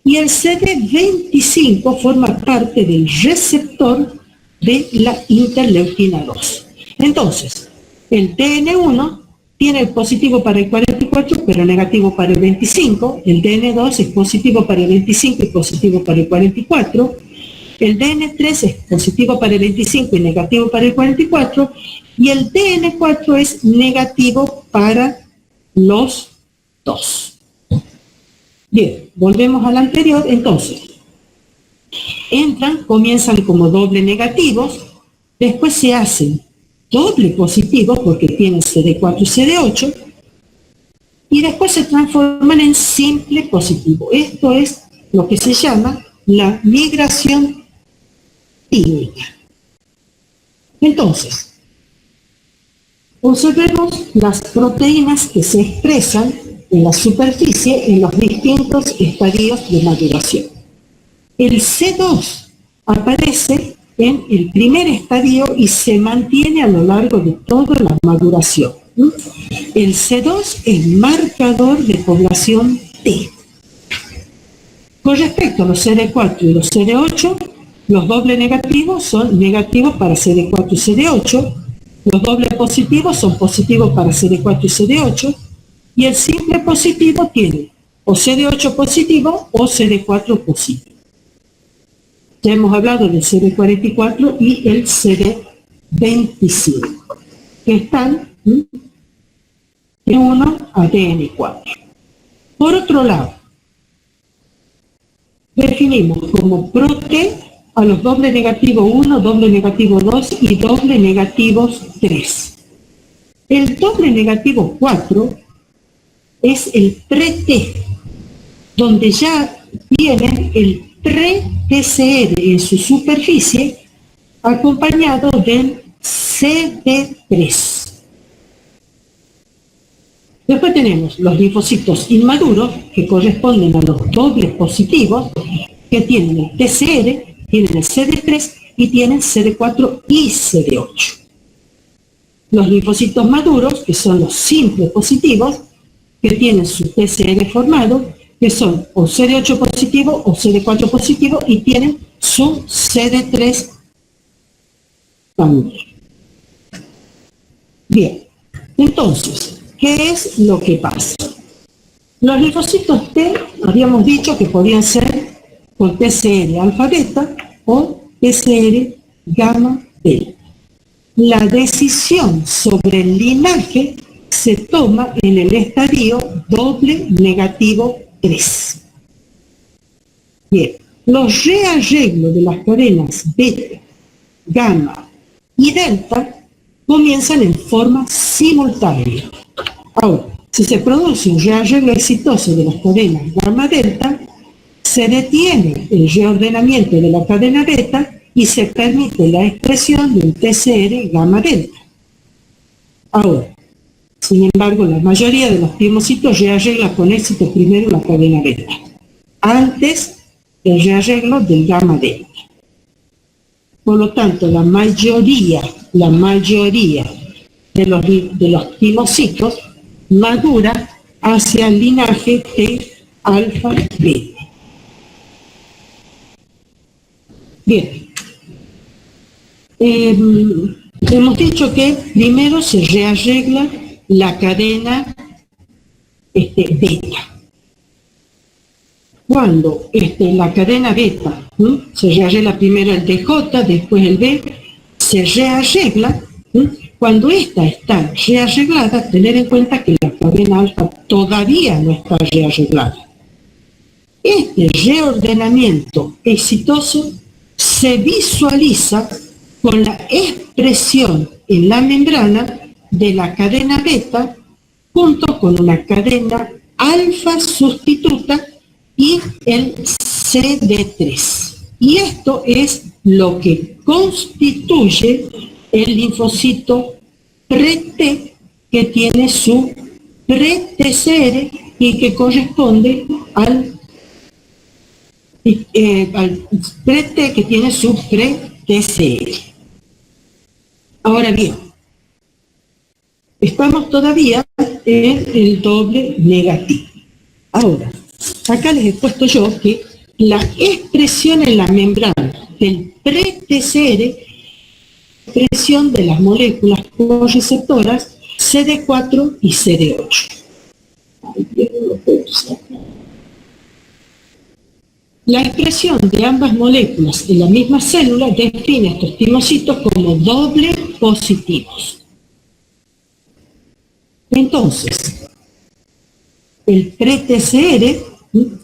Speaker 1: Y el CD25 forma parte del receptor de la interleuquina 2. Entonces, el DN1 tiene el positivo para el 44, pero negativo para el 25. El DN2 es positivo para el 25 y positivo para el 44. El DN3 es positivo para el 25 y negativo para el 44. Y el DN4 es negativo para los dos. Bien, volvemos al anterior. Entonces, comienzan como doble negativos, después se hacen doble positivos porque tienen CD4 y CD8, y después se transforman en simple positivo. Esto es lo que se llama la migración tímica. Entonces, observemos las proteínas que se expresan en la superficie en los distintos estadios de maduración. El C2 aparece en el primer estadio y se mantiene a lo largo de toda la maduración. El C2 es marcador de población T. Con respecto a los CD4 y los CD8, los dobles negativos son negativos para CD4 y CD8, los dobles positivos son positivos para CD4 y CD8, y el simple positivo tiene o CD8 positivo o CD4 positivo. Ya hemos hablado del CD44 y el CD25, que están en 1 ADN4. Por otro lado, definimos como PROT a los doble negativo 1, doble negativo 2 y doble negativos 3. El doble negativo 4 es el pre-T, donde ya viene el pre-TCR en su superficie acompañado del CD3. Después tenemos los linfocitos inmaduros, que corresponden a los dobles positivos, que tienen el TCR, tienen el CD3 y tienen CD4 y CD8. Los linfocitos maduros, que son los simples positivos, que tienen su TCR formado, que son o CD8 positivo o CD4 positivo y tienen su CD3 también. Bien, entonces, ¿qué es lo que pasa? Los linfocitos T, habíamos dicho que podían ser con TCR alfa-beta o TCR gamma-delta. La decisión sobre el linaje se toma en el estadio doble negativo 3. Bien, los rearreglos de las cadenas beta, gamma y delta comienzan en forma simultánea. Ahora, si se produce un rearreglo exitoso de las cadenas gamma-delta, se detiene el reordenamiento de la cadena beta y se permite la expresión del TCR gamma-delta. Ahora, sin embargo, la mayoría de los timocitos rearregla con éxito primero la cadena beta, antes del rearreglo del gamma-delta. Por lo tanto, la mayoría de los timocitos madura hacia el linaje T alfa-beta. Bien. Hemos dicho que primero se rearregla la cadena beta. Cuando la cadena beta se rearregla primero el DJ, después el B, se rearregla. Cuando esta está rearreglada, tener en cuenta que la cadena alfa todavía no está rearreglada. Este reordenamiento exitoso se visualiza con la expresión en la membrana de la cadena beta junto con una cadena alfa sustituta y el CD3. Y esto es lo que constituye el linfocito pre-T, que tiene su pre-TCR y que corresponde al pre-T que tiene su pre-TCR. Ahora bien, estamos todavía en el doble negativo. Ahora, acá les he puesto yo que la expresión en la membrana del pre-TCR, expresión de las moléculas correceptoras CD4 y CD8. La expresión de ambas moléculas en la misma célula define estos timocitos como doble positivos. Entonces, el pre-TCR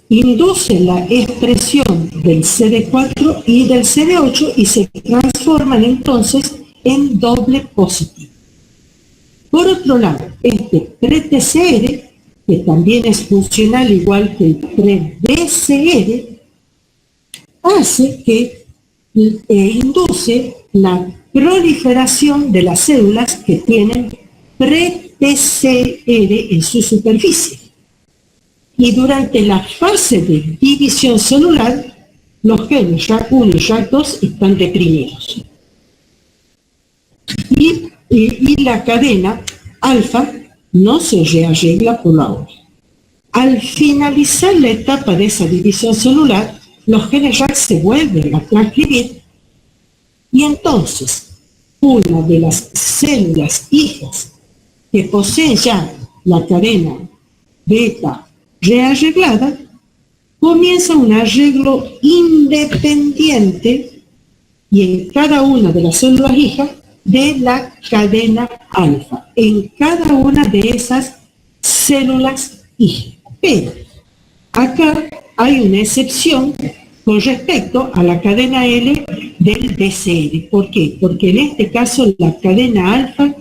Speaker 1: induce la expresión del CD4 y del CD8 y se transforman entonces en doble positivo. Por otro lado, este pre-TCR, que también es funcional igual que el pre-DCR, hace que induce la proliferación de las células que tienen pre-TCR en su superficie. Y durante la fase de división celular, los genes JAK1 y JAK2 están deprimidos. Y la cadena alfa no se rearregla por la hora. Al finalizar la etapa de esa división celular, los genes JAK se vuelven a transcribir y entonces una de las células hijas que poseen ya la cadena beta rearreglada comienza un arreglo independiente y en cada una de las células hijas de la cadena alfa, en cada una de esas células hijas. Pero acá hay una excepción con respecto a la cadena L del BCR. ¿Por qué? Porque en este caso la cadena alfa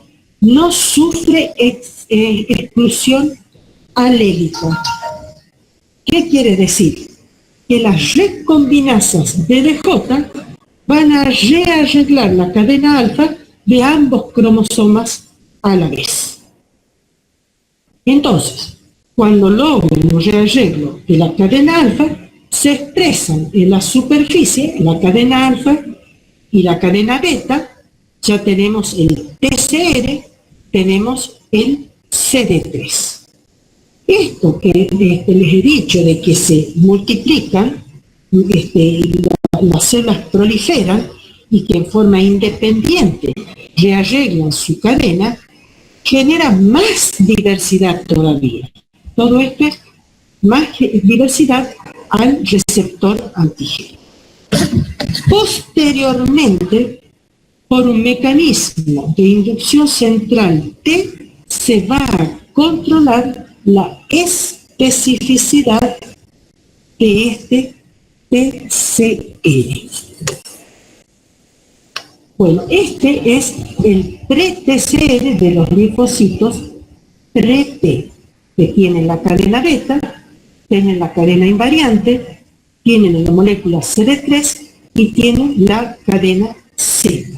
Speaker 1: no sufre exclusión alélica. ¿Qué quiere decir? Que las recombinasas DDJ van a rearreglar la cadena alfa de ambos cromosomas a la vez. Entonces, cuando logran un rearreglo de la cadena alfa, se expresan en la superficie, la cadena alfa y la cadena beta. Ya tenemos el TCR, tenemos el CD3. Esto que les he dicho de que se multiplican, las células proliferan y que en forma independiente rearreglan su cadena, genera más diversidad todavía. Todo esto es más diversidad al receptor antígeno. Posteriormente, por un mecanismo de inducción central T, se va a controlar la especificidad de este TCR. Bueno, este es el pre-TCR de los linfocitos pre-T, que tienen la cadena beta, tienen la cadena invariante, tienen la molécula CD3 y tienen la cadena Z.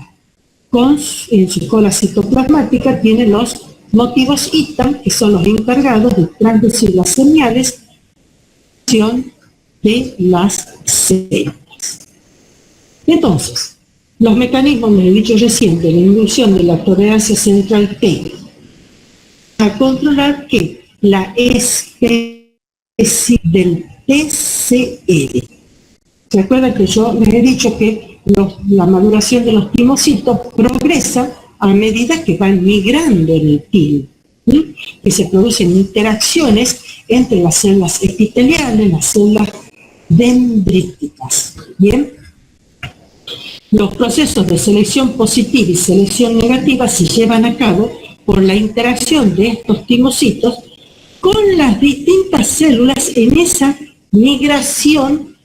Speaker 1: En su cola citoplasmática tienen los motivos ITAM, que son los encargados de transducir las señales de las células. Entonces, los mecanismos, les he dicho recién, de la inducción de la tolerancia central T, a controlar que la especie del TCR. ¿Se acuerdan que yo les he dicho que la maduración de los timocitos progresa a medida que van migrando en el timo? Que se producen interacciones entre las células epiteliales, las células dendríticas. ¿Bien? Los procesos de selección positiva y selección negativa se llevan a cabo por la interacción de estos timocitos con las distintas células en esa migración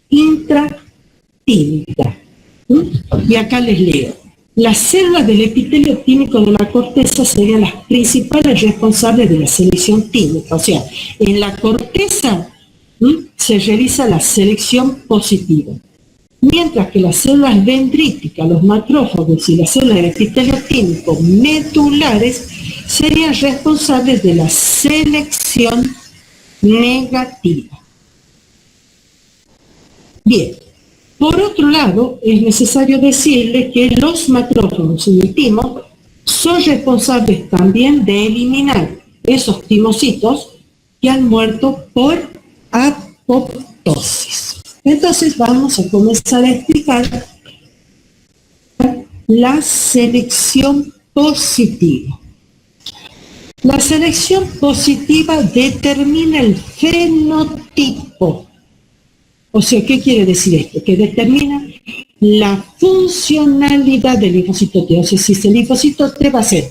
Speaker 1: intratímica. Y acá les leo. Las células del epitelio tímico de la corteza serían las principales responsables de la selección tímica. O sea, en la corteza se realiza la selección positiva. Mientras que las células dendríticas, los macrófagos y las células del epitelio tímico medulares serían responsables de la selección negativa. Bien, por otro lado, es necesario decirle que los macrófagos y el timo son responsables también de eliminar esos timocitos que han muerto por apoptosis. Entonces vamos a comenzar a explicar la selección positiva. La selección positiva determina el fenotipo. O sea, ¿qué quiere decir esto? Que determina la funcionalidad del linfocito T. O sea, si el linfocito T va a ser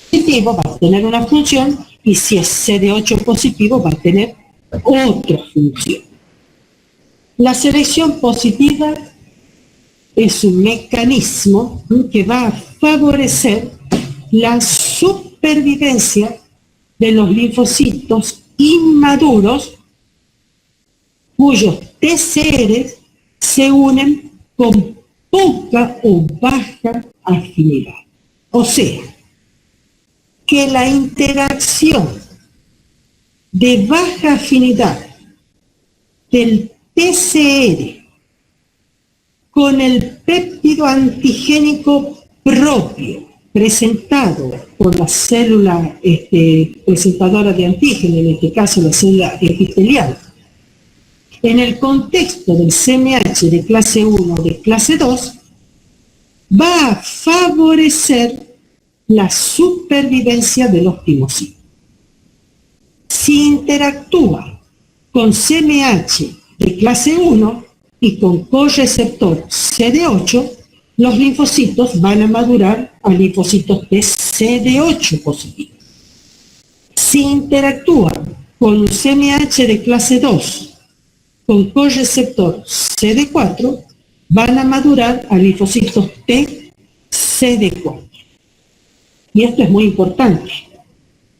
Speaker 1: positivo, va a tener una función, y si es CD8 positivo, va a tener otra función. La selección positiva es un mecanismo que va a favorecer la supervivencia de los linfocitos inmaduros cuyos TCR se unen con poca o baja afinidad. O sea, que la interacción de baja afinidad del TCR con el péptido antigénico propio presentado por la célula presentadora de antígeno, en este caso la célula epitelial, en el contexto del CMH de clase 1 o de clase 2, va a favorecer la supervivencia de los timocitos. Si interactúa con CMH de clase 1 y con correceptor CD8, los linfocitos van a madurar a linfocitos T CD8 positivos. Si interactúan con un CMH de clase 2 con correceptor CD4, van a madurar a linfocitos T CD4. Y esto es muy importante,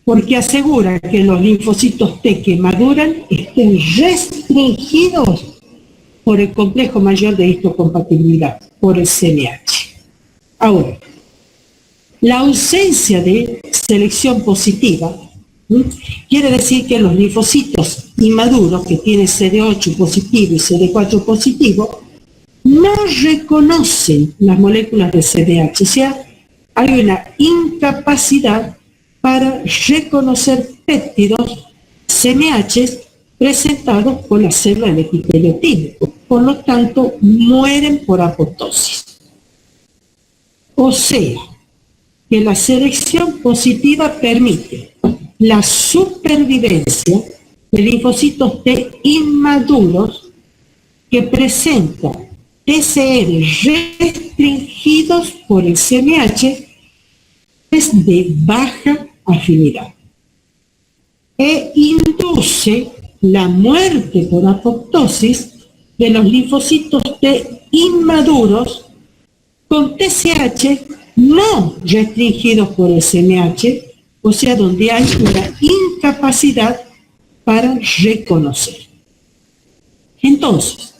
Speaker 1: porque asegura que los linfocitos T que maduran estén restringidos por el complejo mayor de histocompatibilidad, por el CMH. Ahora, la ausencia de selección positiva quiere decir que los linfocitos inmaduros que tienen CD8 positivo y CD4 positivo no reconocen las moléculas de CDH, o sea, hay una incapacidad para reconocer péptidos CMH presentados por la célula del epitelio típico. Por lo tanto, mueren por apoptosis. O sea, que la selección positiva permite la supervivencia de linfocitos T inmaduros que presentan TCR restringidos por el CMH es de baja afinidad e induce la muerte por apoptosis de los linfocitos T inmaduros con TSH no restringidos por el CMH, o sea, donde hay una incapacidad para reconocer. Entonces,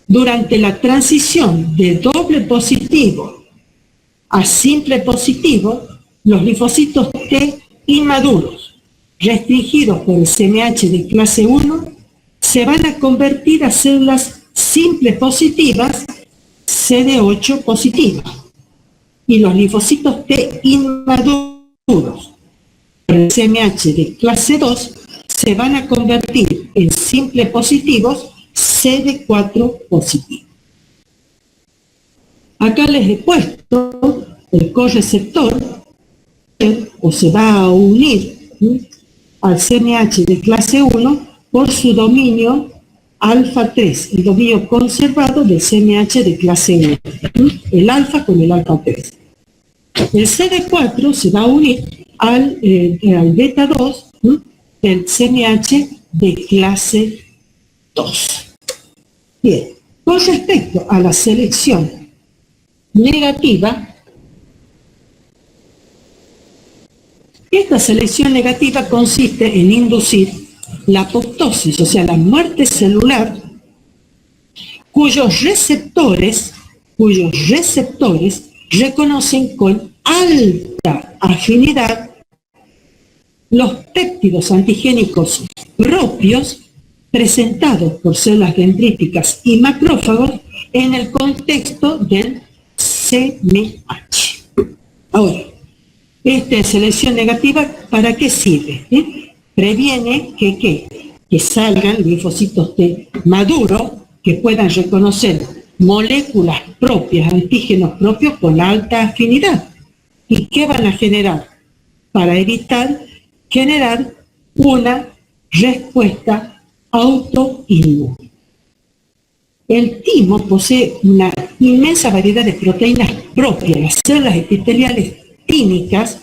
Speaker 1: durante la transición de doble positivo a simple positivo, los linfocitos T inmaduros, restringidos por el CMH de clase 1, se van a convertir a células simples positivas, CD8 positivas. Y los linfocitos T inmaduros, por el CMH de clase 2, se van a convertir en simples positivos, CD4 positivo. Acá les he puesto el correceptor, o se va a unir al CMH de clase 1 por su dominio alfa 3, el dominio conservado del CMH de clase 1, el alfa con el alfa 3. El CD4 se va a unir al beta 2 del CMH de clase 2. Bien, con respecto a la selección negativa, esta selección negativa consiste en inducir la apoptosis, o sea, la muerte celular, cuyos receptores reconocen con alta afinidad los péptidos antigénicos propios presentados por células dendríticas y macrófagos en el contexto del CMH. Ahora, esta selección negativa, ¿para qué sirve? Previene que salgan linfocitos T maduros que puedan reconocer moléculas propias, antígenos propios con alta afinidad. ¿Y qué van a generar? Para evitar generar una respuesta autoinmune. El timo posee una inmensa variedad de proteínas propias. Las células epiteliales tímicas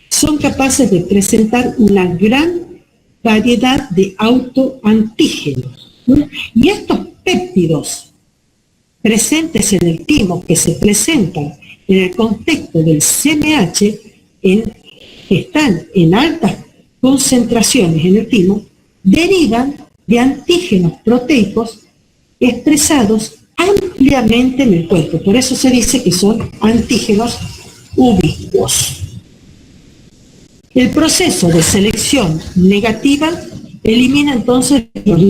Speaker 1: son capaces de presentar una gran variedad de autoantígenos. Y estos péptidos presentes en el timo, que se presentan en el contexto del CMH, que están en altas concentraciones en el timo, derivan de antígenos proteicos expresados ampliamente en el cuerpo. Por eso se dice que son antígenos ubicuos. El proceso de selección negativa elimina entonces los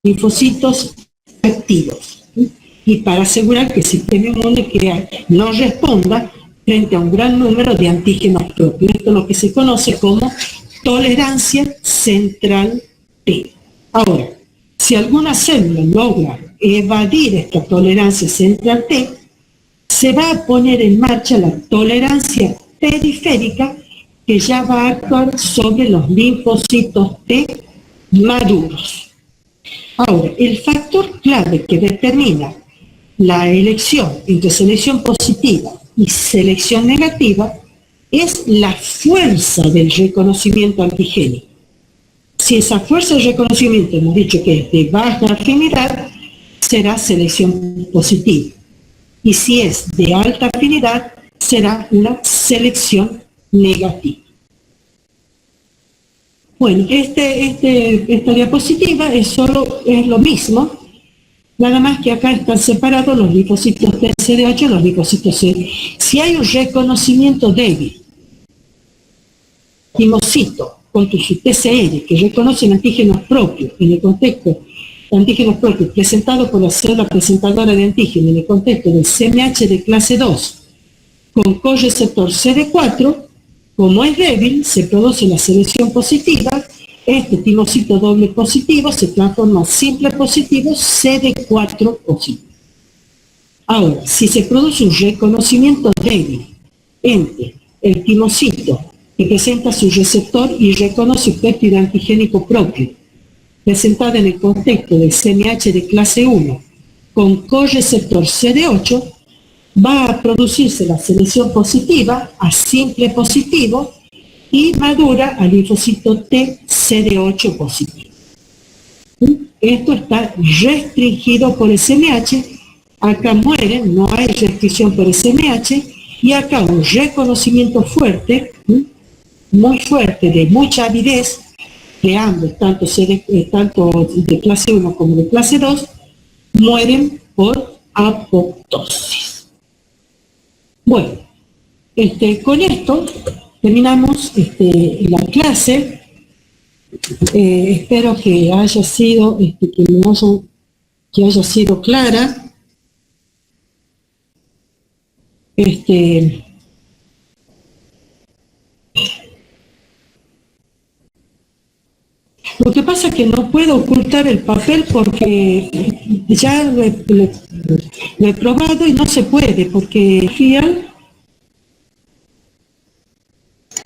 Speaker 1: linfocitos activos, y para asegurar que el sistema inmune no responda frente a un gran número de antígenos propios. Esto es lo que se conoce como tolerancia central T. Ahora, si alguna célula logra evadir esta tolerancia central T, se va a poner en marcha la tolerancia periférica, que ya va a actuar sobre los linfocitos T maduros. Ahora, el factor clave que determina la elección entre selección positiva y selección negativa es la fuerza del reconocimiento antigénico. Si esa fuerza de reconocimiento hemos dicho que es de baja afinidad, será selección positiva. Y si es de alta afinidad, será una selección negativa. Bueno, esta diapositiva es lo mismo, nada más que acá están separados los linfocitos TCD8 y los linfocitos CD. Si hay un reconocimiento débil, timocito contra su TCR, que reconocen antígenos propios en el contexto de antígenos propios presentados por la célula presentadora de antígeno en el contexto del CMH de clase 2 con correceptor CD4, como es débil, se produce la selección positiva, este timocito doble positivo se transforma en simple positivo CD4 positivo. Ahora, si se produce un reconocimiento débil entre el timocito que presenta su receptor y reconoce péptido antigénico propio, presentada en el contexto del CMH de clase 1 con correceptor CD8, va a producirse la selección positiva a simple positivo y madura al linfocito T CD8 positivo. Esto está restringido por el CMH, acá mueren, no hay restricción por el CMH, y acá un reconocimiento fuerte, muy fuerte, de mucha avidez, de ambos, tanto de clase 1 como de clase 2, mueren por apoptosis. Bueno, con esto terminamos la clase. Espero que haya sido, que haya sido clara. Lo que pasa es que no puedo ocultar el papel porque ya lo he probado y no se puede, porque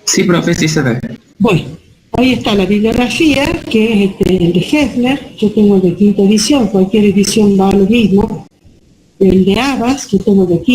Speaker 2: Sí, profe, sí se ve.
Speaker 1: Bueno, ahí está la bibliografía, que es el de Hefner, yo tengo el de quinta edición, cualquier edición va a lo mismo. El de Abbas, yo tengo el de quinta.